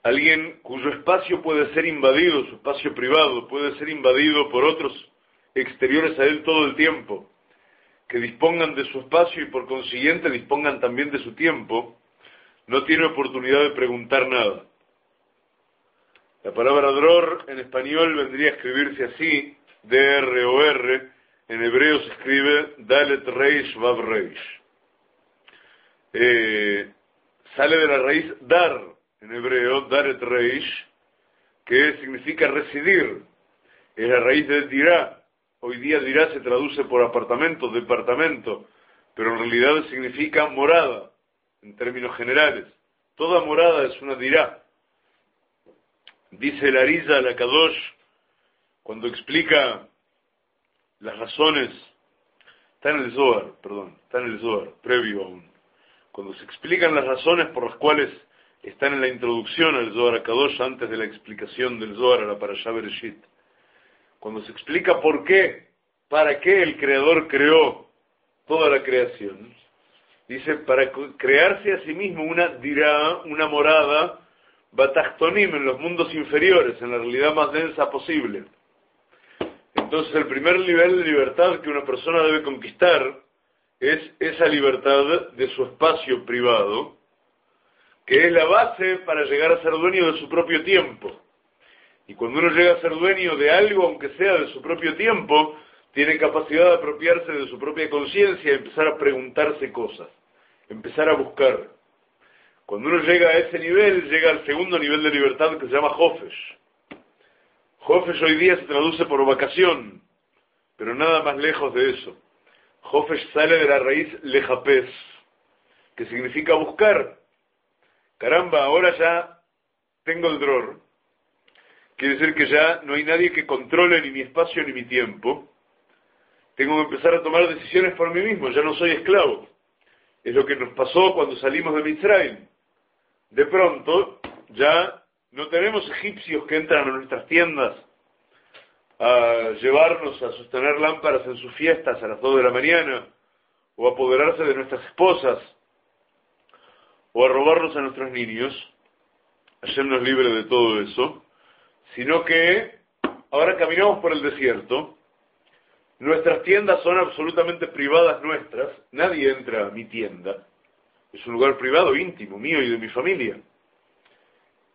S1: alguien cuyo espacio puede ser invadido, su espacio privado, puede ser invadido por otros exteriores a él todo el tiempo, que dispongan de su espacio y por consiguiente dispongan también de su tiempo, no tiene oportunidad de preguntar nada. La palabra dror en español vendría a escribirse así, D-R-O-R, en hebreo se escribe Dalet Reish Vav Reish. Sale de la raíz dar, en hebreo, Dalet Reish, que significa residir. Es la raíz de dirá. Hoy día dirá se traduce por apartamento, departamento, pero en realidad significa morada, en términos generales. Toda morada es una dirá. Dice el Ariza al Akadosh, cuando explica las razones, está en el Zohar, previo aún. Cuando se explican las razones por las cuales están en la introducción al Zohar Akadosh, antes de la explicación del Zohar a la Parashá Bereshit, cuando se explica por qué, para qué el Creador creó toda la creación, dice, para crearse a sí mismo una dirá, una morada, batachtonim, en los mundos inferiores, en la realidad más densa posible. Entonces el primer nivel de libertad que una persona debe conquistar es esa libertad de su espacio privado, que es la base para llegar a ser dueño de su propio tiempo. Y cuando uno llega a ser dueño de algo, aunque sea de su propio tiempo, tiene capacidad de apropiarse de su propia conciencia y empezar a preguntarse cosas, empezar a buscar. Cuando uno llega a ese nivel, llega al segundo nivel de libertad que se llama Hofesh. Hofesh hoy día se traduce por vacación, pero nada más lejos de eso. Hofesh sale de la raíz lejapes, que significa buscar. Caramba, ahora ya tengo el dror. Quiere decir que ya no hay nadie que controle ni mi espacio ni mi tiempo. Tengo que empezar a tomar decisiones por mí mismo, ya no soy esclavo. Es lo que nos pasó cuando salimos de Mitzrayim. De pronto, ya no tenemos egipcios que entran a nuestras tiendas a llevarnos a sostener lámparas en sus fiestas a las 2 de la mañana, o a apoderarse de nuestras esposas, o a robarnos a nuestros niños. Hashem nos libre de todo eso. Sino que ahora caminamos por el desierto, nuestras tiendas son absolutamente privadas nuestras, nadie entra a mi tienda, es un lugar privado, íntimo, mío y de mi familia.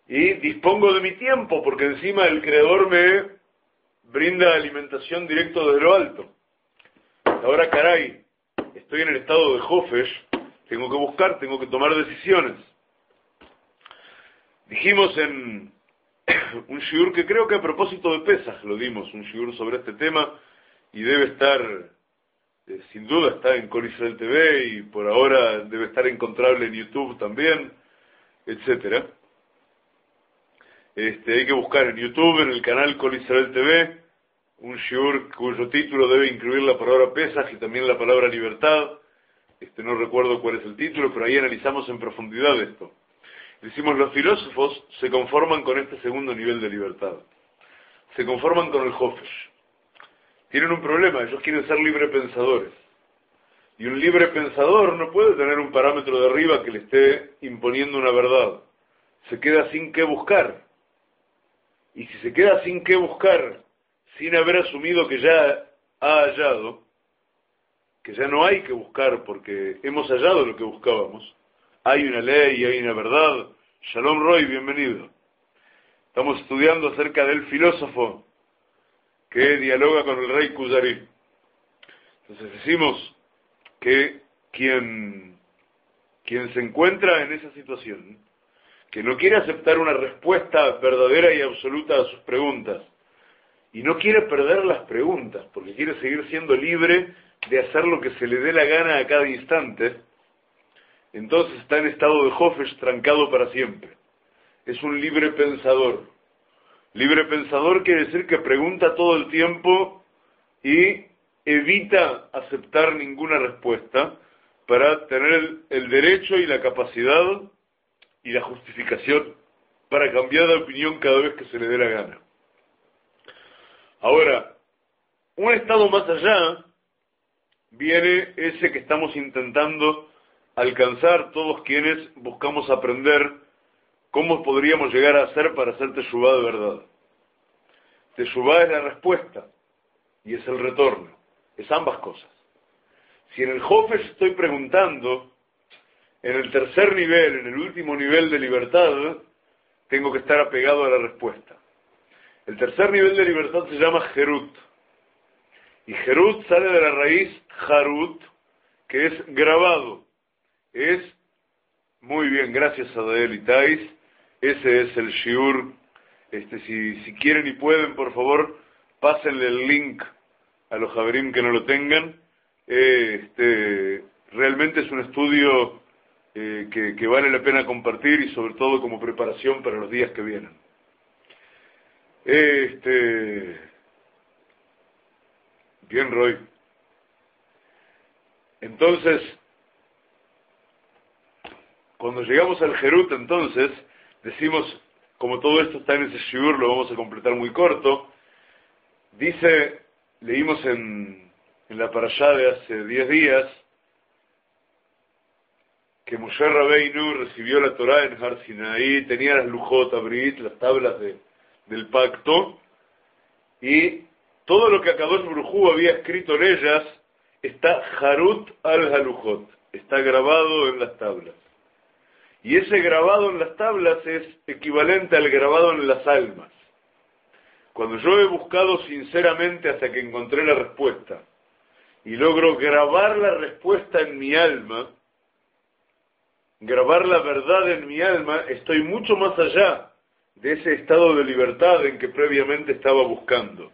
S1: Y dispongo de mi tiempo, porque encima el Creador me brinda alimentación directo desde lo alto. Ahora, caray, estoy en el estado de Hofesh, tengo que buscar, tengo que tomar decisiones. Dijimos en un shiur que creo que a propósito de Pesaj lo dimos, un shiur sobre este tema, y debe estar, sin duda está en Kol Israel TV, y por ahora debe estar encontrable en YouTube también, etcétera. Hay que buscar en YouTube, en el canal Kol Israel TV, un shiur cuyo título debe incluir la palabra Pesaj y también la palabra libertad. No recuerdo cuál es el título, pero ahí analizamos en profundidad esto. Decimos, los filósofos se conforman con este segundo nivel de libertad. Se conforman con el Hofesh. Tienen un problema, ellos quieren ser librepensadores. Y un librepensador no puede tener un parámetro de arriba que le esté imponiendo una verdad. Se queda sin qué buscar. Y si se queda sin qué buscar, sin haber asumido que ya ha hallado, que ya no hay que buscar porque hemos hallado lo que buscábamos, hay una ley, hay una verdad. Shalom Roy, bienvenido. Estamos estudiando acerca del filósofo que dialoga con el rey Kuzari. Entonces decimos que quien se encuentra en esa situación, que no quiere aceptar una respuesta verdadera y absoluta a sus preguntas, y no quiere perder las preguntas, porque quiere seguir siendo libre de hacer lo que se le dé la gana a cada instante, entonces está en estado de Hofesh, trancado para siempre. Es un libre pensador. Libre pensador quiere decir que pregunta todo el tiempo y evita aceptar ninguna respuesta para tener el derecho y la capacidad y la justificación para cambiar de opinión cada vez que se le dé la gana. Ahora, un estado más allá viene ese que estamos intentando alcanzar todos quienes buscamos aprender cómo podríamos llegar a hacer para hacer teshuvá de verdad. Teshuvá es la respuesta y es el retorno, es ambas cosas. Si en el Hofesh estoy preguntando, en el tercer nivel, en el último nivel de libertad, tengo que estar apegado a la respuesta. El tercer nivel de libertad se llama Jerut. Y Jerut sale de la raíz Harut, que es grabado. Es, muy bien, gracias a Dael y Tais, ese es el shiur. Si quieren y pueden, por favor, pásenle el link a los javerim que no lo tengan. Realmente es un estudio que vale la pena compartir y sobre todo como preparación para los días que vienen. Bien, Roy. Entonces, cuando llegamos al Jerut, entonces, decimos, como todo esto está en ese shiur, lo vamos a completar muy corto. Dice, leímos en la parashá de hace 10 días, que Moshe Rabbeinu recibió la Torá en Har Sinaí, tenía las Lujot Abrit, las tablas del pacto, y todo lo que Akadosh Baruj Hu había escrito en ellas está Harut al-Halujot, está grabado en las tablas. Y ese grabado en las tablas es equivalente al grabado en las almas. Cuando yo he buscado sinceramente hasta que encontré la respuesta, y logro grabar la respuesta en mi alma, grabar la verdad en mi alma, estoy mucho más allá de ese estado de libertad en que previamente estaba buscando.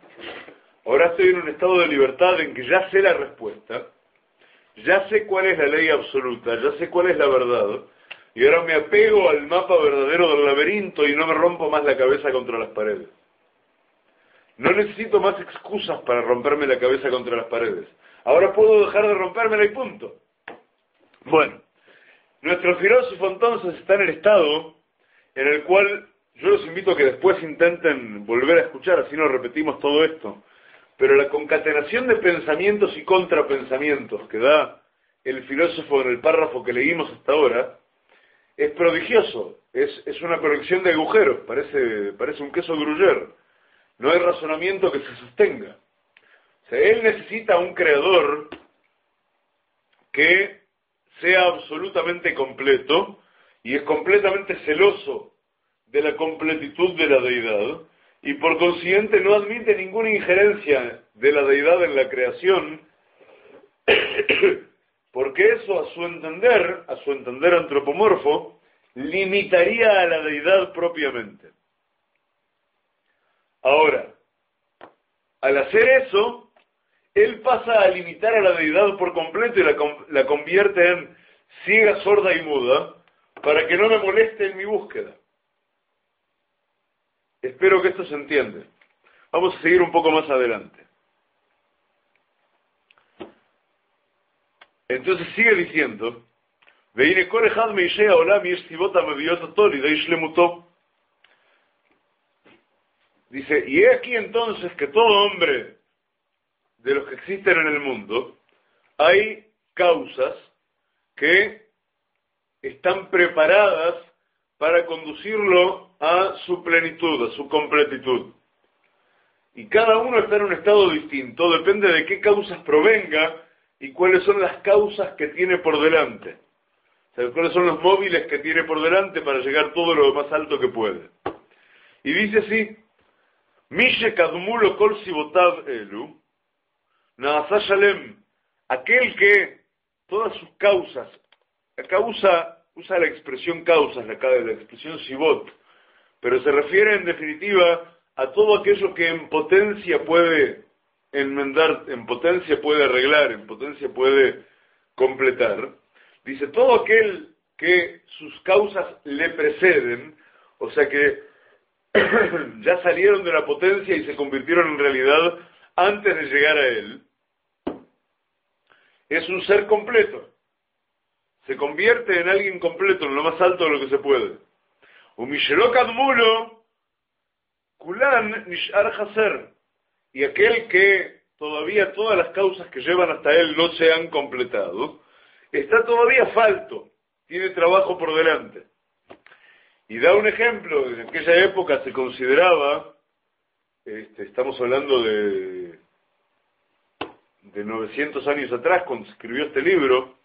S1: Ahora estoy en un estado de libertad en que ya sé la respuesta, ya sé cuál es la ley absoluta, ya sé cuál es la verdad, y ahora me apego al mapa verdadero del laberinto y no me rompo más la cabeza contra las paredes. No necesito más excusas para romperme la cabeza contra las paredes. Ahora puedo dejar de rompérmela y punto. Bueno, nuestro filósofo entonces está en el estado en el cual yo los invito a que después intenten volver a escuchar, así no repetimos todo esto. Pero la concatenación de pensamientos y contrapensamientos que da el filósofo en el párrafo que leímos hasta ahora es prodigioso, es una colección de agujeros, parece un queso gruyère. No hay razonamiento que se sostenga. O sea, él necesita un creador que sea absolutamente completo y es completamente celoso de la completitud de la deidad, y por consiguiente no admite ninguna injerencia de la deidad en la creación, porque eso a su entender antropomorfo, limitaría a la deidad propiamente. Ahora, al hacer eso, él pasa a limitar a la deidad por completo y la convierte en ciega, sorda y muda, para que no me moleste en mi búsqueda. Espero que esto se entienda. Vamos a seguir un poco más adelante. Entonces sigue diciendo, dice, y he aquí entonces que todo hombre de los que existen en el mundo, hay causas que están preparadas para conducirlo a su plenitud, a su completitud. Y cada uno está en un estado distinto, depende de qué causas provenga y cuáles son las causas que tiene por delante. O sea, cuáles son los móviles que tiene por delante para llegar todo lo más alto que puede. Y dice así, Mishe kadmulo kol sibotav elu, naasa shalem, aquel que todas sus causas, acá usa la expresión causas, la expresión sibot, pero se refiere en definitiva a todo aquello que en potencia puede enmendar, en potencia puede arreglar, en potencia puede completar. Dice, todo aquel que sus causas le preceden, o sea que ya salieron de la potencia y se convirtieron en realidad antes de llegar a él, es un ser completo. Se convierte en alguien completo, en lo más alto de lo que se puede. Umishelo kadmulo kulan nishar haser. Y aquel que todavía todas las causas que llevan hasta él no se han completado, está todavía falto, tiene trabajo por delante. Y da un ejemplo, en aquella época se consideraba, estamos hablando de 900 años atrás, cuando se escribió este libro,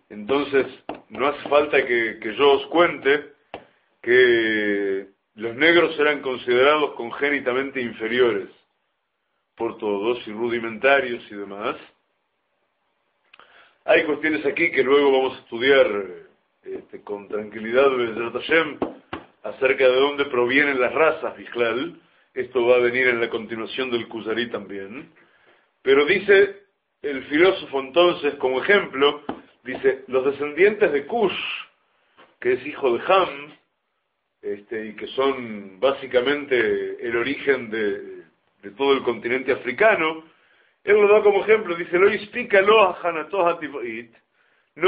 S1: entonces no hace falta que yo os cuente que los negros eran considerados congénitamente inferiores por todos, y rudimentarios y demás. Hay cuestiones aquí que luego vamos a estudiar con tranquilidad Be'ezrat Hashem, acerca de dónde provienen las razas, Bijlal. Esto va a venir en la continuación del Kuzari también. Pero dice el filósofo entonces, como ejemplo, dice, los descendientes de Cush, que es hijo de Ham, y que son básicamente el origen de todo el continente africano, él lo da como ejemplo, dice, no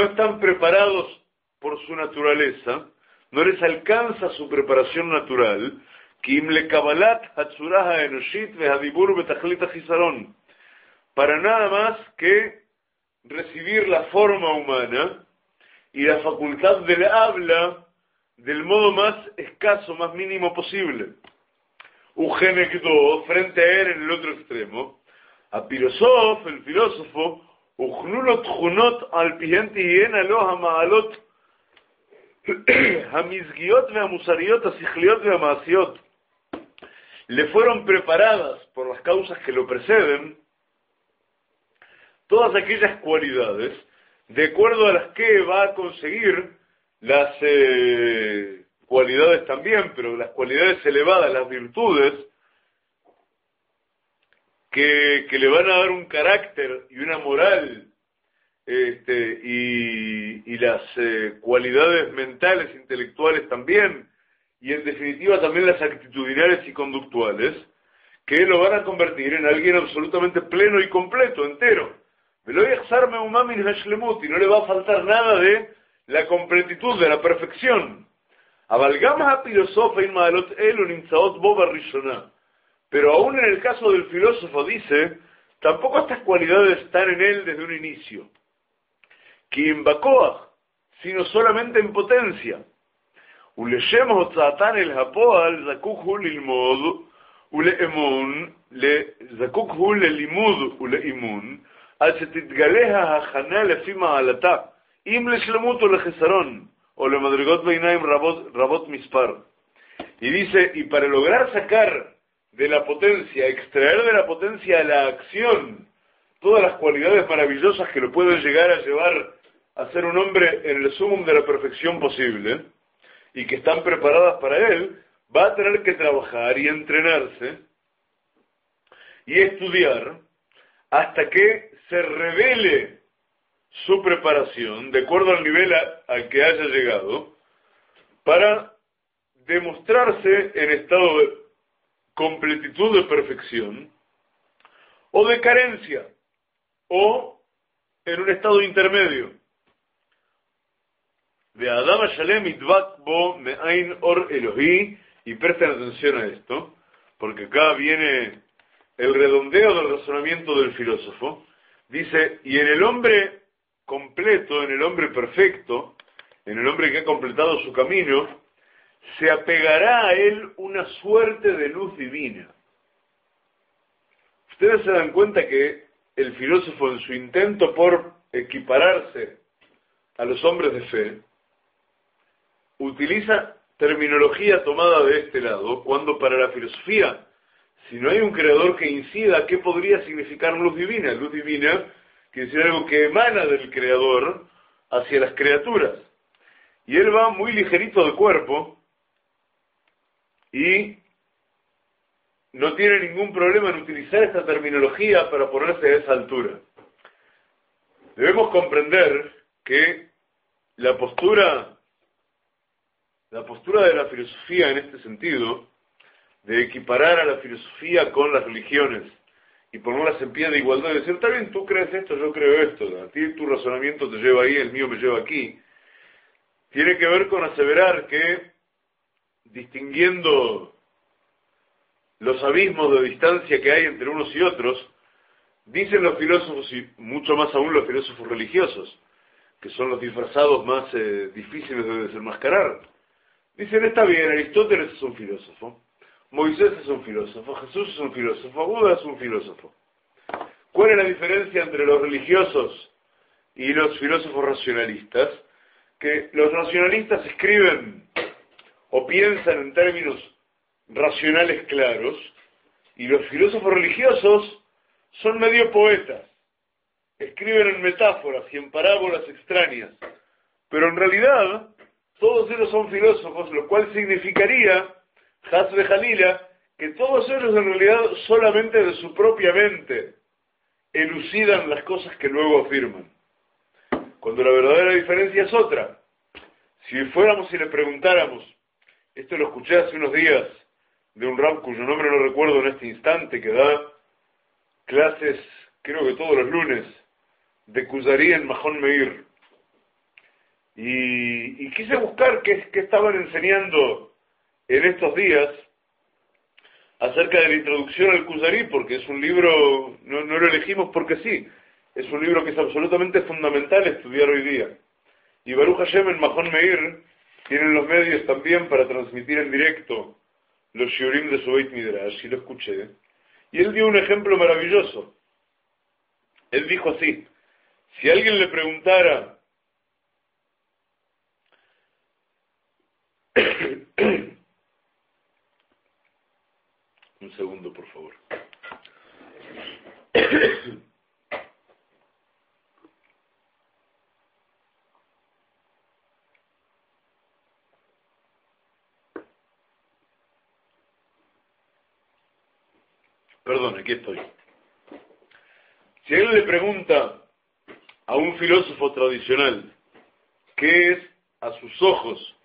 S1: están preparados por su naturaleza, no les alcanza su preparación natural, para nada más que recibir la forma humana y la facultad del habla del modo más escaso, más mínimo posible. Ugenekdo, frente a él en el otro extremo, a Pirosof, el filósofo, Ujnulot Junot al Pihenti Yen Alo Hamaalot Hamizgiot Veamusariot Asichliot Veamasiot, le fueron preparadas por las causas que lo preceden todas aquellas cualidades de acuerdo a las que va a conseguir las cualidades también, pero las cualidades elevadas, las virtudes que le van a dar un carácter y una moral, y las cualidades mentales, intelectuales también, y en definitiva también las actitudinales y conductuales, que lo van a convertir en alguien absolutamente pleno y completo, entero. Y no le va a faltar nada de la completitud, de la perfección. Pero aún en el caso del filósofo dice, tampoco estas cualidades están en él desde un inicio. Sino solamente en potencia. al שתתגלה ההכנה לפי מעלתה, אם לשלמות או לחסרון, o למדרגות ביניים רבות מספר. Y dice, y para lograr sacar de la potencia, extraer de la potencia la acción, todas las cualidades maravillosas que lo pueden llegar a llevar a ser un hombre en el sumum de la perfección posible, y que están preparadas para él, va a tener que trabajar y entrenarse y estudiar hasta que se revele su preparación, de acuerdo al nivel al que haya llegado, para demostrarse en estado de completitud de perfección, o de carencia, o en un estado intermedio. De Adam Shalem Itvak Bo Me'ain Or Elohi, y presten atención a esto, porque acá viene el redondeo del razonamiento del filósofo. Dice, y en el hombre completo, en el hombre perfecto, en el hombre que ha completado su camino, se apegará a él una suerte de luz divina. Ustedes se dan cuenta que el filósofo, en su intento por equipararse a los hombres de fe, utiliza terminología tomada de este lado, cuando para la filosofía, si no hay un creador que incida, ¿qué podría significar luz divina? Luz divina quiere decir algo que emana del creador hacia las criaturas. Y él va muy ligerito de cuerpo y no tiene ningún problema en utilizar esta terminología para ponerse a esa altura. Debemos comprender que la postura de la filosofía en este sentido, de equiparar a la filosofía con las religiones y ponerlas en pie de igualdad, de decir, está bien, tú crees esto, yo creo esto, a ti tu razonamiento te lleva ahí, el mío me lleva aquí, tiene que ver con aseverar que, distinguiendo los abismos de distancia que hay entre unos y otros, dicen los filósofos, y mucho más aún los filósofos religiosos, que son los disfrazados más difíciles de desenmascarar, dicen, está bien, Aristóteles es un filósofo, Moisés es un filósofo, Jesús es un filósofo, Buda es un filósofo. ¿Cuál es la diferencia entre los religiosos y los filósofos racionalistas? Que los racionalistas escriben o piensan en términos racionales claros, y los filósofos religiosos son medio poetas, escriben en metáforas y en parábolas extrañas, pero en realidad todos ellos son filósofos, lo cual significaría, Haz de Jalila, que todos ellos en realidad solamente de su propia mente elucidan las cosas que luego afirman, cuando la verdadera diferencia es otra. Si fuéramos y le preguntáramos, esto lo escuché hace unos días de un rab cuyo nombre no recuerdo en este instante, que da clases, creo que todos los lunes, de Kuzari en Mahon Meir, y quise buscar qué estaban enseñando en estos días acerca de la introducción al Kuzari, porque es un libro, no lo elegimos porque sí, es un libro que es absolutamente fundamental estudiar hoy día. Y Baruch Hashem en Mahon Meir tienen los medios también para transmitir en directo los shiurim de su Beit Midrash, y lo escuché. Y él dio un ejemplo maravilloso. Él dijo así, si alguien le preguntara, un segundo por favor. Perdón, aquí estoy. Si alguien le pregunta a un filósofo tradicional qué es a sus ojos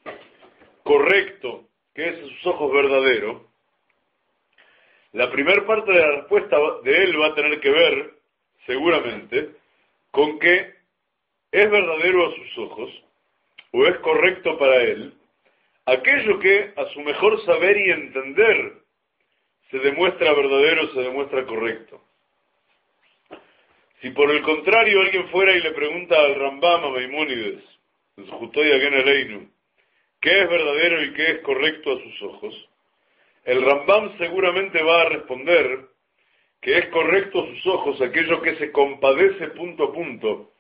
S1: correcto, qué es a sus ojos verdadero, la primera parte de la respuesta de él va a tener que ver, seguramente, con que es verdadero a sus ojos, o es correcto para él, aquello que a su mejor saber y entender se demuestra verdadero, se demuestra correcto. Si por el contrario alguien fuera y le pregunta al Rambam, a Maimónides, Zuhutoy Agen Aleinu, qué es verdadero y qué es correcto a sus ojos, el Rambam seguramente va a responder que es correcto a sus ojos aquello que se compadece punto a punto,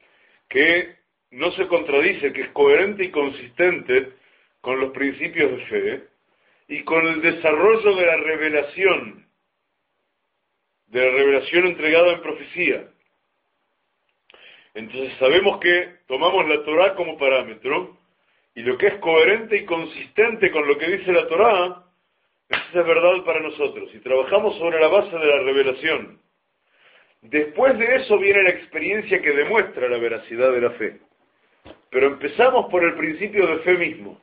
S1: que no se contradice, que es coherente y consistente con los principios de fe y con el desarrollo de la revelación de la revelación entregada en profecía. Entonces sabemos que tomamos la Torá como parámetro, y lo que es coherente y consistente con lo que dice la Torá, esa es verdad para nosotros, y trabajamos sobre la base de la revelación. Después de eso viene la experiencia que demuestra la veracidad de la fe. Pero empezamos por el principio de fe mismo.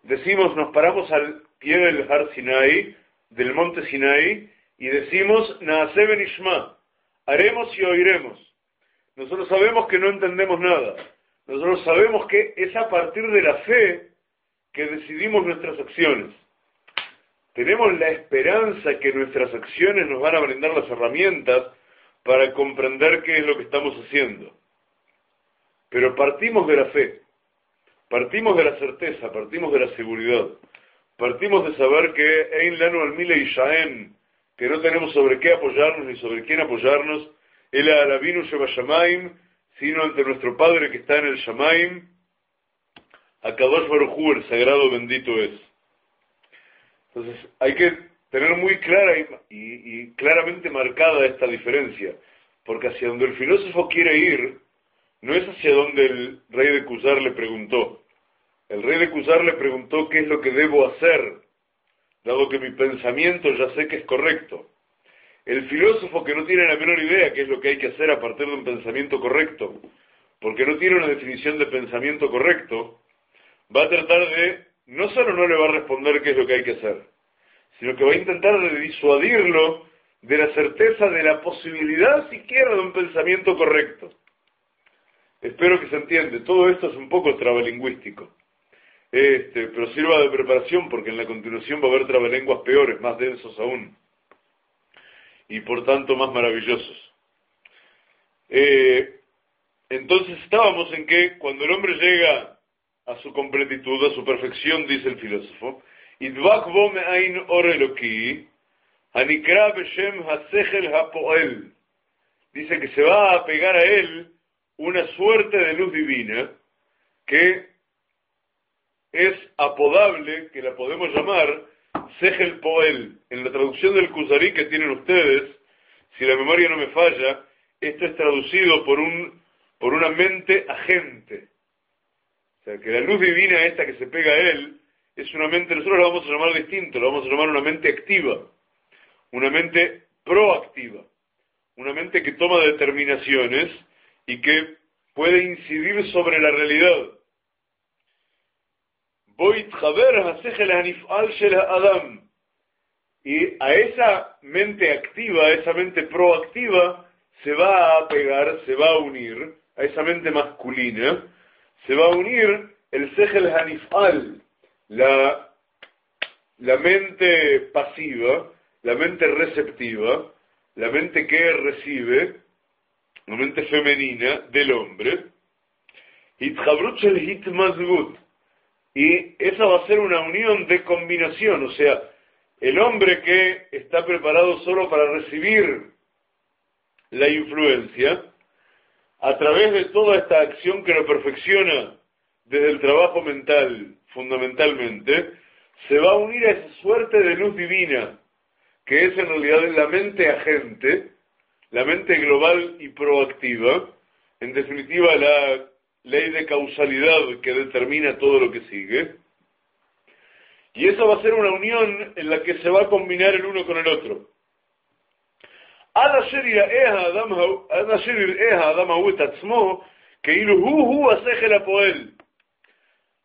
S1: Decimos, nos paramos al pie del Har Sinai, del monte Sinai, y decimos, Naaseh Benishma, haremos y oiremos. Nosotros sabemos que no entendemos nada. Nosotros sabemos que es a partir de la fe que decidimos nuestras acciones. Tenemos la esperanza que nuestras acciones nos van a brindar las herramientas para comprender qué es lo que estamos haciendo. Pero partimos de la fe, partimos de la certeza, partimos de la seguridad, partimos de saber que Ein Lanu al Mile y Shaem, que no tenemos sobre qué apoyarnos ni sobre quién apoyarnos, El Alavinu Sheba Shamaim, sino ante nuestro Padre que está en el Shamaim, Akadosh Baruj Hu, el sagrado bendito es. Entonces hay que tener muy clara y claramente marcada esta diferencia, porque hacia donde el filósofo quiere ir, no es hacia donde el rey de Cusar le preguntó. El rey de Cusar le preguntó qué es lo que debo hacer, dado que mi pensamiento ya sé que es correcto. El filósofo que no tiene la menor idea qué es lo que hay que hacer a partir de un pensamiento correcto, porque no tiene una definición de pensamiento correcto, va a tratar de, no solo no le va a responder qué es lo que hay que hacer, sino que va a intentar de disuadirlo de la certeza de la posibilidad siquiera de un pensamiento correcto. Espero que se entiende. Todo esto es un poco trabalingüístico. Pero sirva de preparación porque en la continuación va a haber trabalenguas peores, más densos aún. Y por tanto más maravillosos. Entonces estábamos en que cuando el hombre llega a su completitud, a su perfección, dice el filósofo, Idvak bo me'ain or Eloki, hanikra beshem hasechel hapoel. Dice que se va a pegar a él una suerte de luz divina que es apodable, que la podemos llamar Sechel Poel. En la traducción del Kusarí que tienen ustedes, si la memoria no me falla, esto es traducido por una mente agente. O sea, que la luz divina esta que se pega a él es una mente, nosotros la vamos a llamar distinto, la vamos a llamar una mente activa, una mente proactiva, una mente que toma determinaciones y que puede incidir sobre la realidad. Y a esa mente activa, a esa mente proactiva, se va a apegar, se va a unir, a esa mente masculina, se va a unir el Sechel Hanifal, la mente pasiva, la mente receptiva, la mente que recibe, la mente femenina del hombre, y esa va a ser una unión de combinación, o sea, el hombre que está preparado solo para recibir la influencia, a través de toda esta acción que lo perfecciona desde el trabajo mental, fundamentalmente, se va a unir a esa suerte de luz divina, que es en realidad la mente agente, la mente global y proactiva, en definitiva la ley de causalidad que determina todo lo que sigue, y esa va a ser una unión en la que se va a combinar el uno con el otro.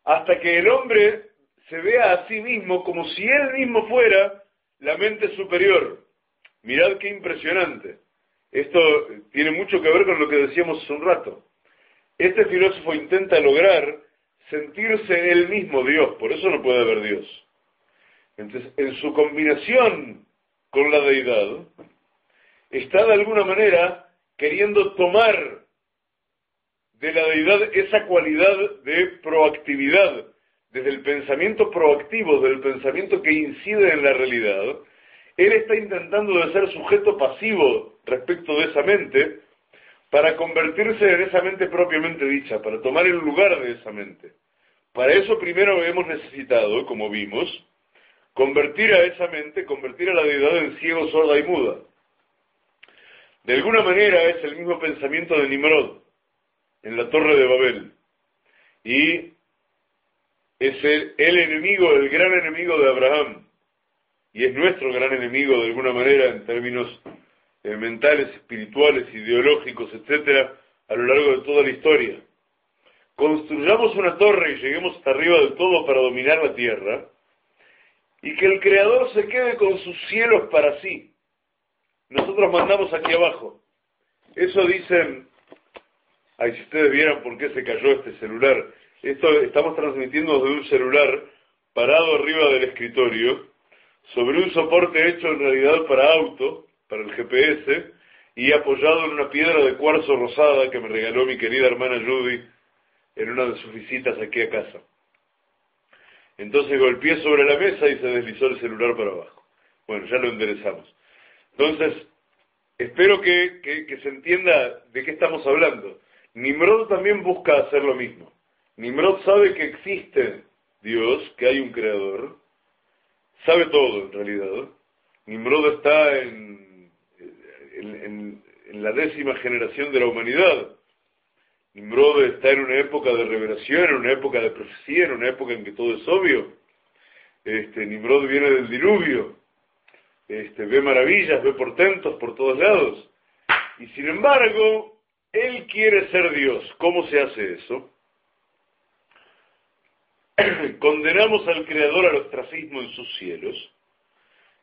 S1: Hasta que el hombre se vea a sí mismo como si él mismo fuera la mente superior. Mirad qué impresionante. Esto tiene mucho que ver con lo que decíamos hace un rato. Este filósofo intenta lograr sentirse él mismo Dios, por eso no puede haber Dios. Entonces, en su combinación con la deidad, está de alguna manera queriendo tomar de la deidad esa cualidad de proactividad, desde el pensamiento proactivo, desde el pensamiento que incide en la realidad. Él está intentando de ser sujeto pasivo respecto de esa mente, para convertirse en esa mente propiamente dicha, para tomar el lugar de esa mente. Para eso primero hemos necesitado, como vimos, convertir a esa mente, convertir a la deidad en ciego, sorda y muda. De alguna manera es el mismo pensamiento de Nimrod en la Torre de Babel. Y es el enemigo, el gran enemigo de Abraham. Y es nuestro gran enemigo de alguna manera en términos mentales, espirituales, ideológicos, etcétera, a lo largo de toda la historia. Construyamos una torre y lleguemos hasta arriba del todo para dominar la tierra, y que el Creador se quede con sus cielos para sí. Nosotros mandamos aquí abajo. Eso dicen, ay, si ustedes vieran por qué se cayó este celular. Estamos transmitiendo desde un celular parado arriba del escritorio, sobre un soporte hecho en realidad para auto, para el GPS, y apoyado en una piedra de cuarzo rosada que me regaló mi querida hermana Judy en una de sus visitas aquí a casa. Entonces golpeé sobre la mesa y se deslizó el celular para abajo. Bueno, ya lo enderezamos. Entonces, espero que se entienda de qué estamos hablando. Nimrod también busca hacer lo mismo. Nimrod sabe que existe Dios, que hay un creador, sabe todo en realidad. Nimrod está en la 10ª generación de la humanidad. Nimrod está en una época de revelación, en una época de profecía, en una época en que todo es obvio. Nimrod viene del diluvio, ve maravillas, ve portentos por todos lados. Y sin embargo, él quiere ser Dios. ¿Cómo se hace eso? Condenamos al Creador al ostracismo en sus cielos.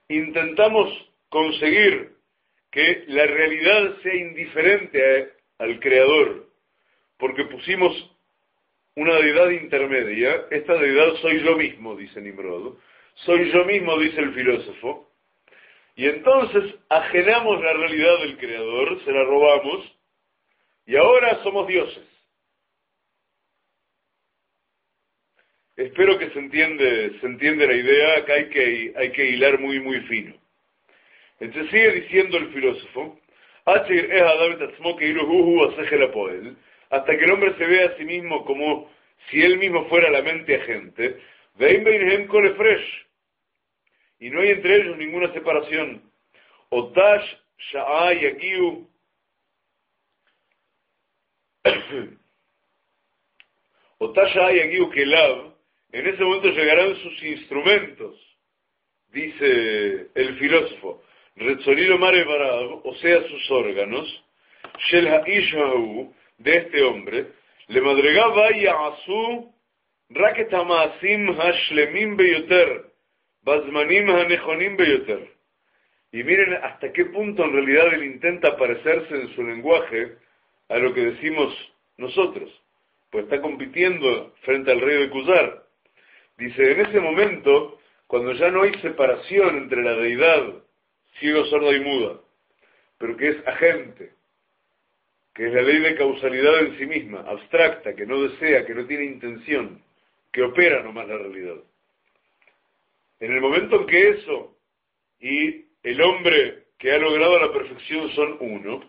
S1: Intentamos conseguir que la realidad sea indiferente al Creador, porque pusimos una deidad intermedia. Esta deidad soy yo mismo, dice Nimrod. Soy yo mismo, dice el filósofo. Y entonces ajenamos la realidad del Creador, se la robamos, y ahora somos dioses. Espero que se entiende la idea. Acá hay que hilar muy, muy fino. Entonces sigue diciendo el filósofo, hasta que el hombre se ve a sí mismo como si él mismo fuera la mente agente, y no hay entre ellos ninguna separación. Otash Sha'a Yagiu Otash Sha'a Yagiu Kelav, en ese momento llegarán sus instrumentos, dice el filósofo, Retzonilo Mare Barab, o sea, sus órganos, Shel Ha'ish Ha'u, de este hombre, Le Madregaba Ya'asu, Raket HaMa'asim HaShlemim Beyoter, Bazmanim HaNechonim Beyoter. Y miren hasta qué punto en realidad él intenta parecerse en su lenguaje a lo que decimos nosotros, pues está compitiendo frente al rey de Cusar. Dice, en ese momento, cuando ya no hay separación entre la deidad ciego, sorda y muda, pero que es agente, que es la ley de causalidad en sí misma, abstracta, que no desea, que no tiene intención, que opera nomás la realidad. En el momento en que eso y el hombre que ha logrado la perfección son uno,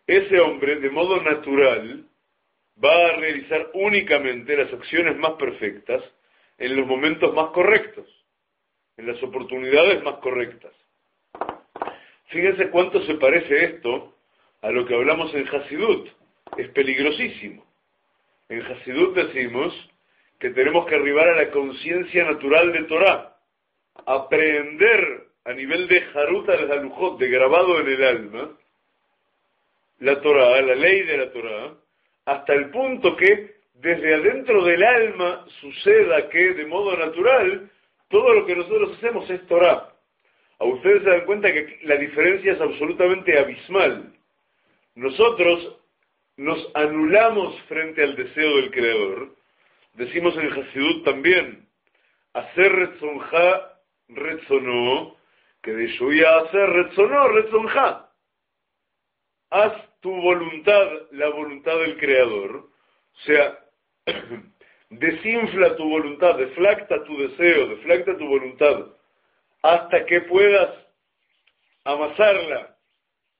S1: ese hombre, de modo natural, va a realizar únicamente las acciones más perfectas en los momentos más correctos, en las oportunidades más correctas. Fíjense cuánto se parece esto a lo que hablamos en Hasidut. Es peligrosísimo. En Hasidut decimos que tenemos que arribar a la conciencia natural de Torah, aprender a nivel de Harut al-Halujot, de grabado en el alma, la Torah, la ley de la Torah, hasta el punto que desde adentro del alma suceda que de modo natural todo lo que nosotros hacemos es Torah. A ustedes se dan cuenta que la diferencia es absolutamente abismal. Nosotros nos anulamos frente al deseo del Creador. Decimos en Hasidut también, hacer retzonja retzonó, que de Shuya hacer retzonó retzonja. Haz tu voluntad, la voluntad del Creador. O sea, desinfla tu voluntad, deflacta tu deseo, deflacta tu voluntad, hasta que puedas amasarla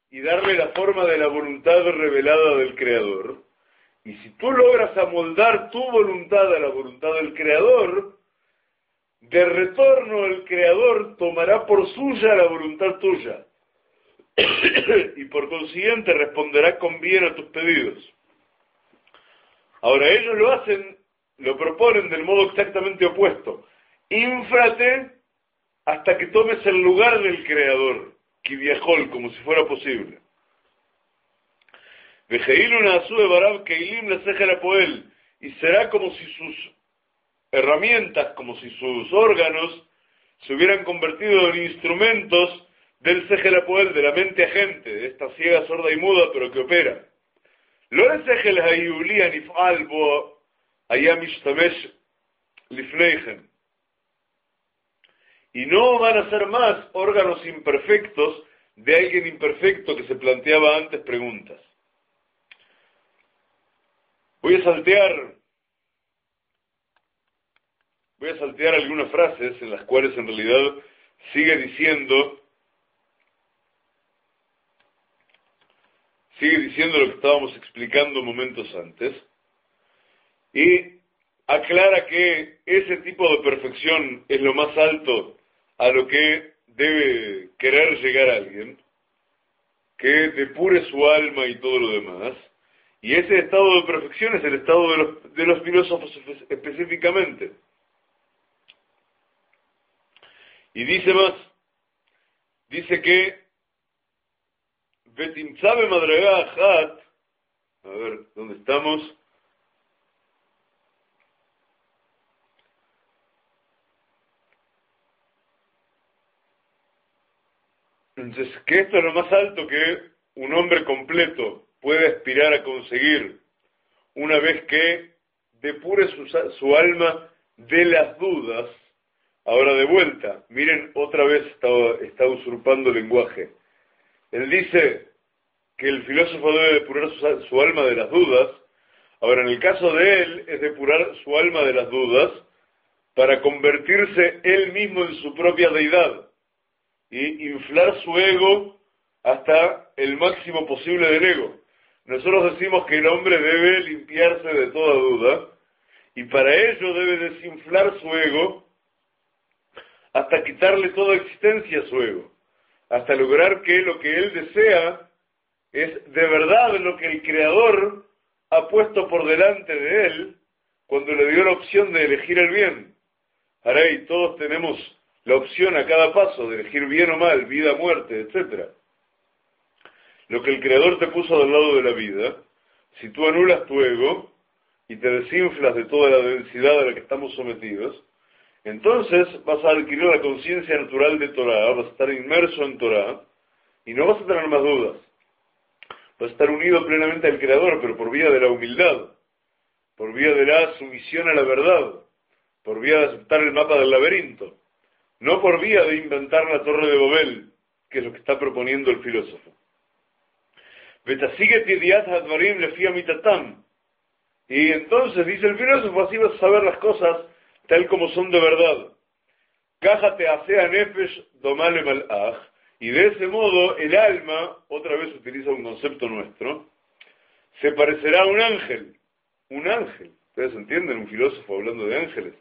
S1: y darle la forma de la voluntad revelada del Creador. Y si tú logras amoldar tu voluntad a la voluntad del Creador, de retorno el Creador tomará por suya la voluntad tuya. y por consiguiente responderá con bien a tus pedidos. Ahora ellos lo proponen del modo exactamente opuesto. Ínfrate hasta que tomes el lugar del Creador, Kiviahol, como si fuera posible. Y será como si sus herramientas, como si sus órganos se hubieran convertido en instrumentos del Sejel Apoel, de la mente agente, de esta ciega, sorda y muda, pero que opera. Lo el Sejel Hayuli Anifal Bo Hayam Ishtamesh Lifneihem. Y no van a ser más órganos imperfectos de alguien imperfecto que se planteaba antes preguntas. Voy a saltear algunas frases en las cuales en realidad sigue diciendo lo que estábamos explicando momentos antes, y aclara que ese tipo de perfección es lo más alto a lo que debe querer llegar alguien, que depure su alma y todo lo demás, y ese estado de perfección es el estado de los filósofos específicamente. Y dice más, dice que Betimtzabe Madragá Ajat, a ver, ¿dónde estamos? Entonces, que esto es lo más alto que un hombre completo puede aspirar a conseguir una vez que depure su alma de las dudas. Ahora de vuelta, miren, otra vez está usurpando el lenguaje. Él dice que el filósofo debe depurar su alma de las dudas. Ahora, en el caso de él, es depurar su alma de las dudas para convertirse él mismo en su propia deidad y inflar su ego hasta el máximo posible del ego. Nosotros decimos que el hombre debe limpiarse de toda duda y para ello debe desinflar su ego hasta quitarle toda existencia a su ego, hasta lograr que lo que él desea es de verdad lo que el Creador ha puesto por delante de él cuando le dio la opción de elegir el bien. Ahora, y todos tenemos la opción a cada paso de elegir bien o mal, vida, muerte, etc. Lo que el Creador te puso del lado de la vida, si tú anulas tu ego y te desinflas de toda la densidad a la que estamos sometidos, entonces vas a adquirir la conciencia natural de Torah, vas a estar inmerso en Torah y no vas a tener más dudas. Vas a estar unido plenamente al Creador, pero por vía de la humildad, por vía de la sumisión a la verdad, por vía de aceptar el mapa del laberinto, no por vía de inventar la torre de Babel, que es lo que está proponiendo el filósofo. Y entonces, dice el filósofo, así vas a saber las cosas tal como son de verdad. Cájate asea nefesh domale malach. Y de ese modo, el alma, otra vez utiliza un concepto nuestro, se parecerá a un ángel. Un ángel. ¿Ustedes entienden? Un filósofo hablando de ángeles.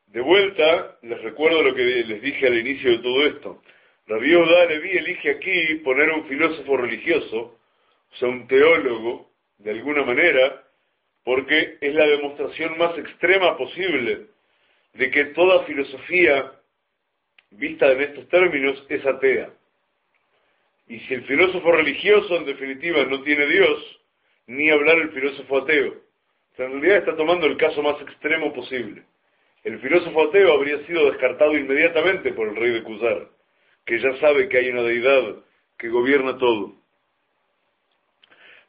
S1: De vuelta, les recuerdo lo que les dije al inicio de todo esto. Rabbi Yehuda Leví elige aquí poner a un filósofo religioso, o sea, un teólogo, de alguna manera, porque es la demostración más extrema posible de que toda filosofía vista en estos términos es atea. Y si el filósofo religioso en definitiva no tiene Dios, ni hablar el filósofo ateo. O sea, en realidad está tomando el caso más extremo posible. El filósofo ateo habría sido descartado inmediatamente por el rey de Khuzar, que ya sabe que hay una deidad que gobierna todo.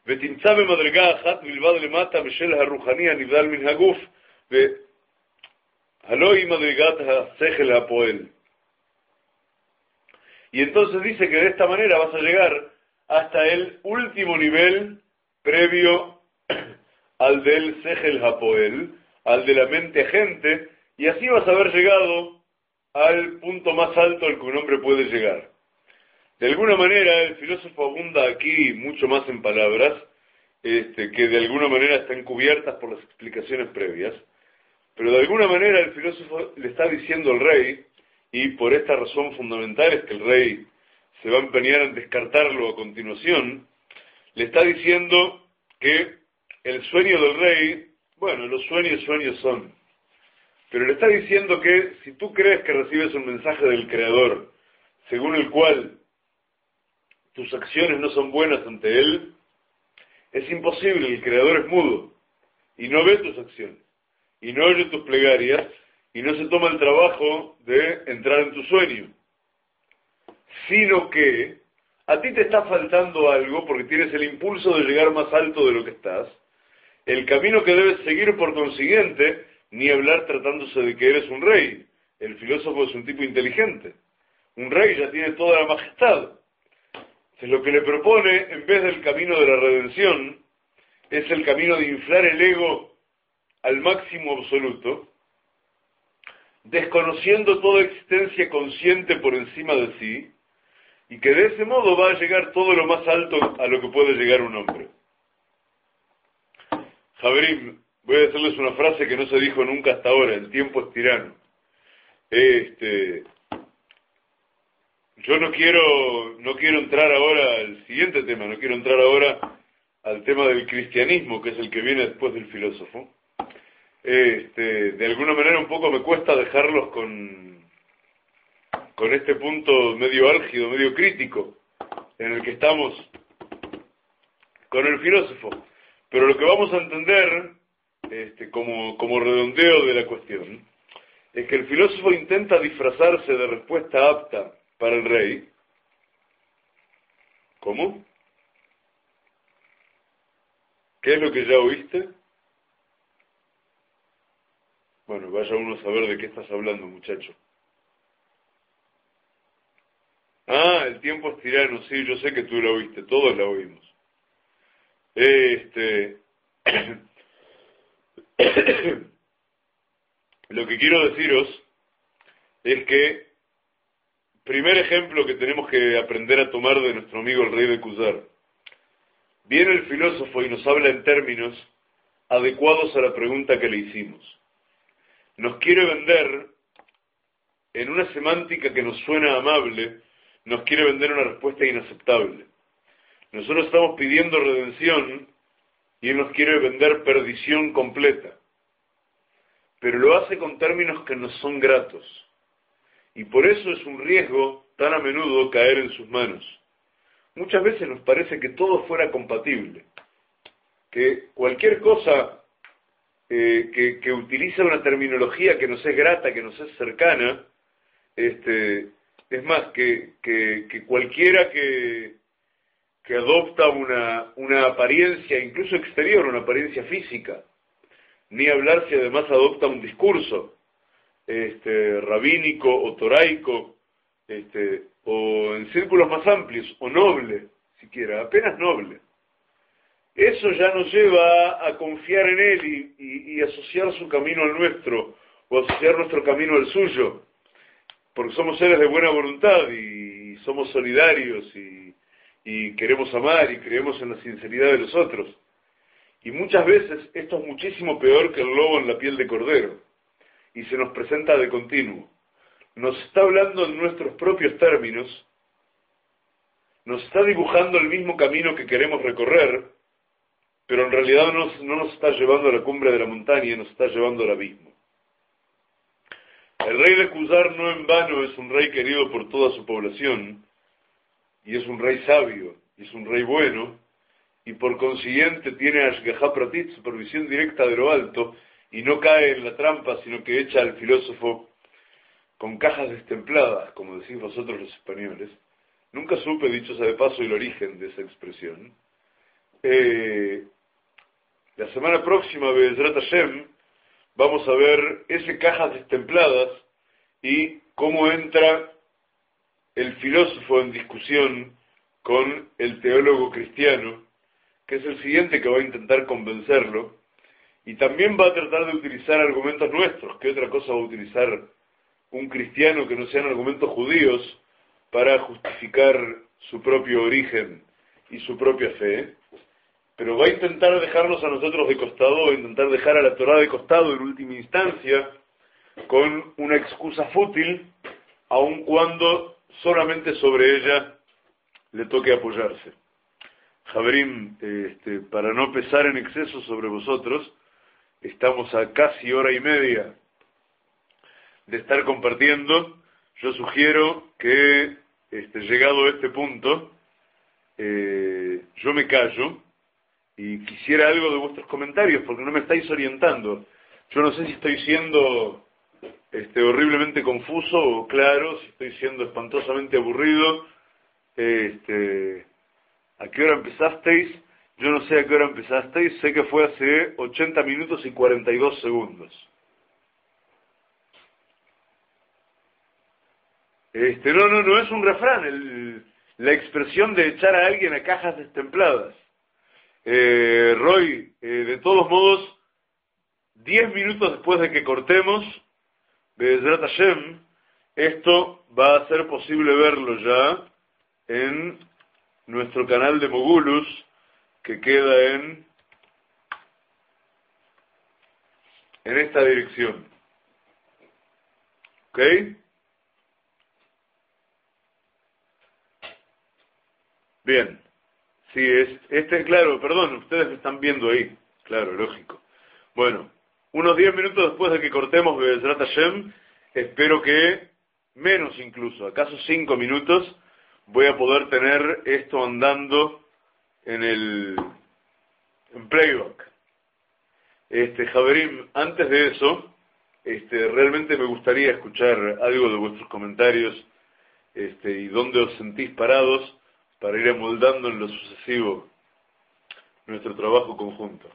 S1: ותמצא במדרגה אחת מלבד למטה בשל הרוחני הנבדל מן הגוף, והלא היא מדרגת השכל הפועל. Y entonces dice que de esta manera vas a llegar hasta el último nivel previo al del Sejel Hapoel, al de la mente agente, y así vas a haber llegado al punto más alto al que un hombre puede llegar. De alguna manera, el filósofo abunda aquí mucho más en palabras, que de alguna manera están cubiertas por las explicaciones previas, pero de alguna manera el filósofo le está diciendo al rey, y por esta razón fundamental es que el rey se va a empeñar en descartarlo a continuación, le está diciendo que el sueño del rey, bueno, los sueños son, pero le está diciendo que si tú crees que recibes un mensaje del Creador, según el cual tus acciones no son buenas ante Él, es imposible, el Creador es mudo, y no ve tus acciones, y no oye tus plegarias, y no se toma el trabajo de entrar en tu sueño, sino que a ti te está faltando algo porque tienes el impulso de llegar más alto de lo que estás, el camino que debes seguir por consiguiente, ni hablar tratándose de que eres un rey. El filósofo es un tipo inteligente. Un rey ya tiene toda la majestad. Entonces lo que le propone, en vez del camino de la redención, es el camino de inflar el ego al máximo absoluto, desconociendo toda existencia consciente por encima de sí, y que de ese modo va a llegar todo lo más alto a lo que puede llegar un hombre. Javerim, voy a decirles una frase que no se dijo nunca hasta ahora: el tiempo es tirano. Yo no quiero entrar ahora al siguiente tema, no quiero entrar ahora al tema del cristianismo, que es el que viene después del filósofo. De alguna manera un poco me cuesta dejarlos con este punto medio álgido, medio crítico, en el que estamos con el filósofo. Pero lo que vamos a entender, como redondeo de la cuestión, es que el filósofo intenta disfrazarse de respuesta apta para el rey. ¿Cómo? ¿Qué es lo que ya oíste? Bueno, vaya uno a saber de qué estás hablando, muchacho. Ah, el tiempo es tirano, sí, yo sé que tú la oíste, todos la oímos. Lo que quiero deciros es que, primer ejemplo que tenemos que aprender a tomar de nuestro amigo el rey de Khuzar. Viene el filósofo y nos habla en términos adecuados a la pregunta que le hicimos. Nos quiere vender, en una semántica que nos suena amable, nos quiere vender una respuesta inaceptable. Nosotros estamos pidiendo redención y Él nos quiere vender perdición completa. Pero lo hace con términos que nos son gratos. Y por eso es un riesgo tan a menudo caer en sus manos. Muchas veces nos parece que todo fuera compatible, que cualquier cosa que utiliza una terminología que nos es grata, que nos es cercana, es más, que cualquiera que adopta una apariencia, incluso exterior, una apariencia física, ni hablar si además adopta un discurso rabínico o toraico, o en círculos más amplios, o noble, siquiera, apenas noble. Eso ya nos lleva a confiar en Él y asociar su camino al nuestro, o asociar nuestro camino al suyo, porque somos seres de buena voluntad y somos solidarios y queremos amar y creemos en la sinceridad de los otros. Y muchas veces esto es muchísimo peor que el lobo en la piel de cordero, y se nos presenta de continuo. Nos está hablando en nuestros propios términos, nos está dibujando el mismo camino que queremos recorrer, pero en realidad no nos está llevando a la cumbre de la montaña, nos está llevando al abismo. El rey de Khuzar no en vano es un rey querido por toda su población, y es un rey sabio, y es un rey bueno, y por consiguiente tiene Ashgahá Pratit, supervisión directa de lo alto, y no cae en la trampa, sino que echa al filósofo con cajas destempladas, como decís vosotros los españoles. Nunca supe, dicho sea de paso, el origen de esa expresión. La semana próxima, Be'ezrat Hashem, vamos a ver ese cajas destempladas y cómo entra el filósofo en discusión con el teólogo cristiano, que es el siguiente que va a intentar convencerlo, y también va a tratar de utilizar argumentos nuestros. ¿Qué otra cosa va a utilizar un cristiano que no sean argumentos judíos para justificar su propio origen y su propia fe? Pero va a intentar dejarnos a nosotros de costado, va a intentar dejar a la Torá de costado en última instancia, con una excusa fútil, aun cuando solamente sobre ella le toque apoyarse. Javerim, para no pesar en exceso sobre vosotros, estamos a casi hora y media de estar compartiendo. Yo sugiero que, llegado a este punto, yo me callo y quisiera algo de vuestros comentarios, porque no me estáis orientando. Yo no sé si estoy siendo horriblemente confuso o claro, si estoy siendo espantosamente aburrido. ¿A qué hora empezasteis? Yo no sé a qué hora empezasteis, sé que fue hace 80 minutos y 42 segundos. No es un refrán, la expresión de echar a alguien a cajas destempladas. Roy, de todos modos, 10 minutos después de que cortemos, Be'ezrat Hashem, esto va a ser posible verlo ya en nuestro canal de Mogulus, que queda en esta dirección. ¿Ok? Bien. Sí, es claro, perdón, ustedes me están viendo ahí. Claro, lógico. Bueno, unos 10 minutos después de que cortemos Be'ezrat Hashem, espero que, menos incluso, acaso 5 minutos, voy a poder tener esto andando en playback. Javerim, antes de eso, realmente me gustaría escuchar algo de vuestros comentarios, y dónde os sentís parados para ir amoldando en lo sucesivo nuestro trabajo conjunto.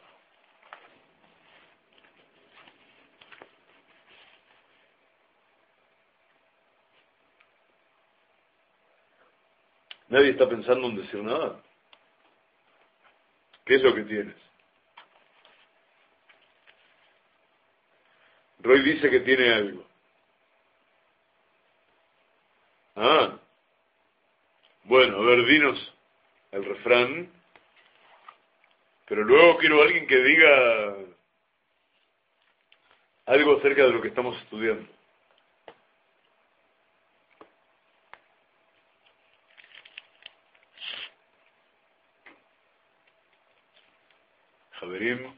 S1: Nadie está pensando en decir nada. ¿Qué es lo que tienes? Roy dice que tiene algo. Ah, bueno, a ver, dinos el refrán, pero luego quiero a alguien que diga algo acerca de lo que estamos estudiando. Javerim.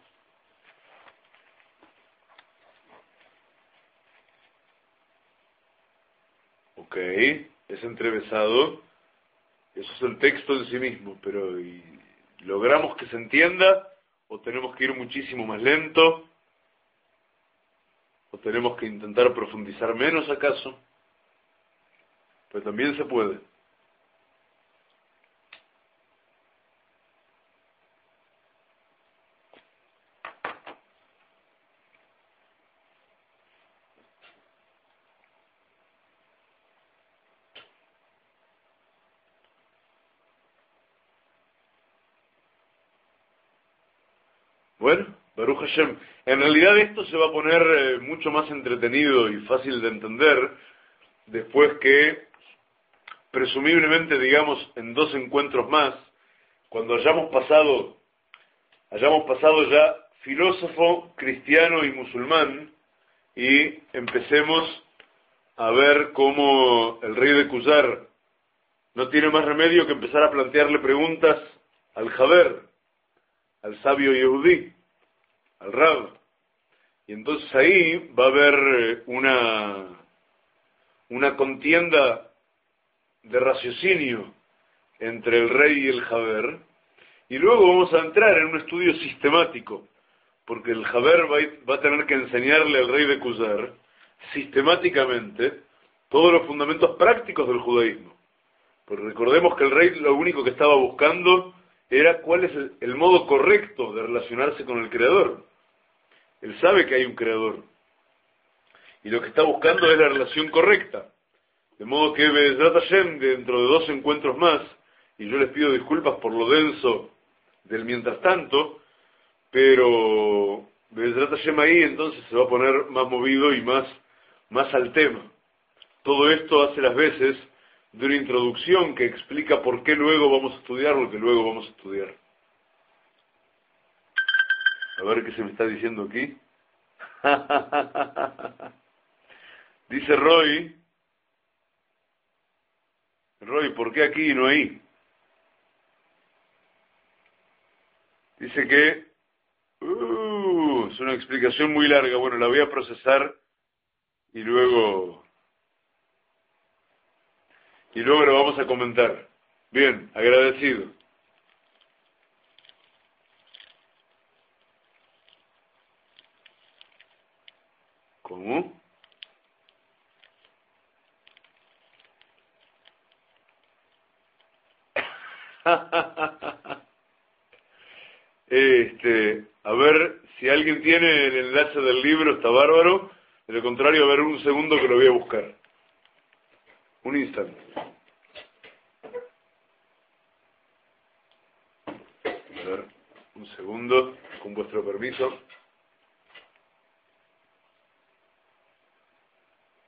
S1: Ok, es entrevesado. Eso es el texto en sí mismo, pero ¿y logramos que se entienda? ¿O tenemos que ir muchísimo más lento? ¿O tenemos que intentar profundizar menos acaso? Pero también se puede. Bueno, Baruch Hashem. En realidad esto se va a poner mucho más entretenido y fácil de entender después que, presumiblemente, digamos, en 2 encuentros más, cuando hayamos pasado ya filósofo, cristiano y musulmán, y empecemos a ver cómo el rey de Cusar no tiene más remedio que empezar a plantearle preguntas al Jaber, al sabio Yehudí, al Rab. Y entonces ahí va a haber una contienda de raciocinio entre el rey y el Jaber, y luego vamos a entrar en un estudio sistemático, porque el Jaber va a tener que enseñarle al rey de Cusar sistemáticamente todos los fundamentos prácticos del judaísmo. Pues recordemos que el rey lo único que estaba buscando era cuál es el modo correcto de relacionarse con el Creador. Él sabe que hay un Creador, y lo que está buscando es la relación correcta. De modo que Be'ezrat Hashem, dentro de 2 encuentros más, y yo les pido disculpas por lo denso del mientras tanto, pero Be'ezrat Hashem ahí entonces se va a poner más movido y más al tema. Todo esto hace las veces de una introducción que explica por qué luego vamos a estudiar lo que luego vamos a estudiar. A ver qué se me está diciendo aquí. Dice Roy, Roy, ¿por qué aquí y no ahí? Dice que es una explicación muy larga. Bueno, la voy a procesar y luego lo vamos a comentar. Bien, agradecido. ¿Cómo? A ver, si alguien tiene el enlace del libro, está bárbaro. De lo contrario, a ver, un segundo que lo voy a buscar. Un instante. A ver, un segundo, con vuestro permiso.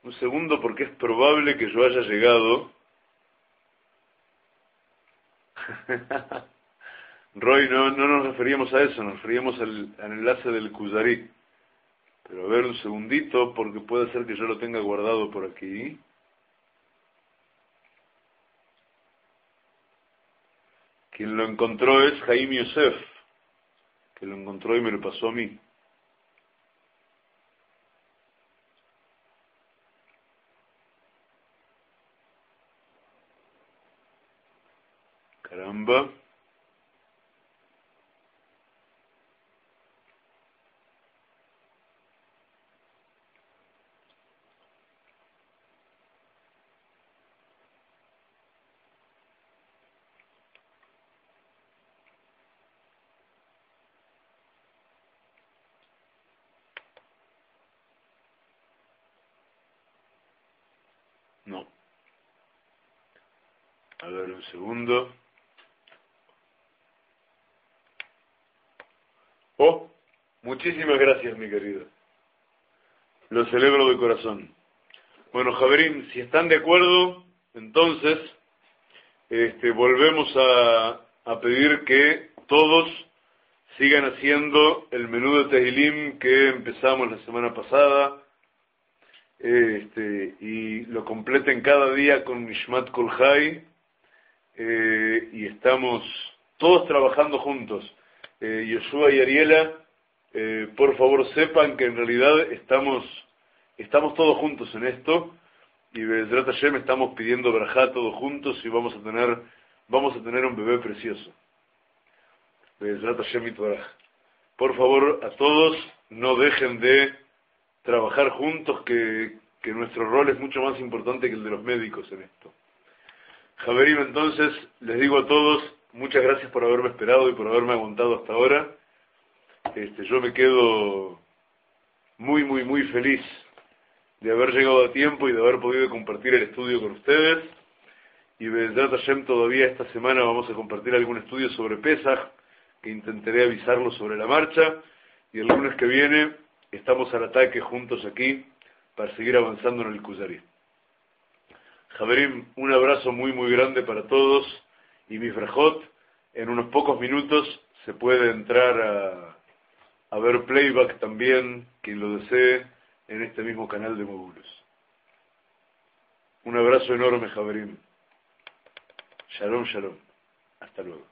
S1: Un segundo porque es probable que yo haya llegado. Roy, no nos referíamos a eso, nos referíamos al enlace del Kuzari. Pero a ver un segundito, porque puede ser que yo lo tenga guardado por aquí. Quien lo encontró es Jaime Yosef, que lo encontró y me lo pasó a mí. Caramba. No. A ver un segundo. Oh, muchísimas gracias, mi querido. Lo celebro de corazón. Bueno, Javerín, si están de acuerdo, entonces volvemos a pedir que todos sigan haciendo el menú de Tehilim que empezamos la semana pasada, y lo completen cada día con Nishmat Kol Chai, y estamos todos trabajando juntos. Yoshua y Ariela, por favor sepan que en realidad estamos todos juntos en esto, y Be'ezrat Hashem estamos pidiendo Brajá todos juntos, y vamos a tener un bebé precioso. Be'ezrat Hashem Yitbaraj. Por favor, a todos, no dejen de trabajar juntos, que nuestro rol es mucho más importante que el de los médicos en esto. Javerim, entonces, les digo a todos, muchas gracias por haberme esperado y por haberme aguantado hasta ahora. Yo me quedo muy, muy, muy feliz de haber llegado a tiempo y de haber podido compartir el estudio con ustedes. Y Be'ezrat Hashem, todavía esta semana vamos a compartir algún estudio sobre Pesaj, que intentaré avisarlo sobre la marcha. Y el lunes que viene estamos al ataque juntos aquí para seguir avanzando en el Kuzari. Javerim, un abrazo muy muy grande para todos y mi frajot. En unos pocos minutos se puede entrar a ver playback también, quien lo desee, en este mismo canal de módulos. Un abrazo enorme, Javerim. Shalom, shalom. Hasta luego.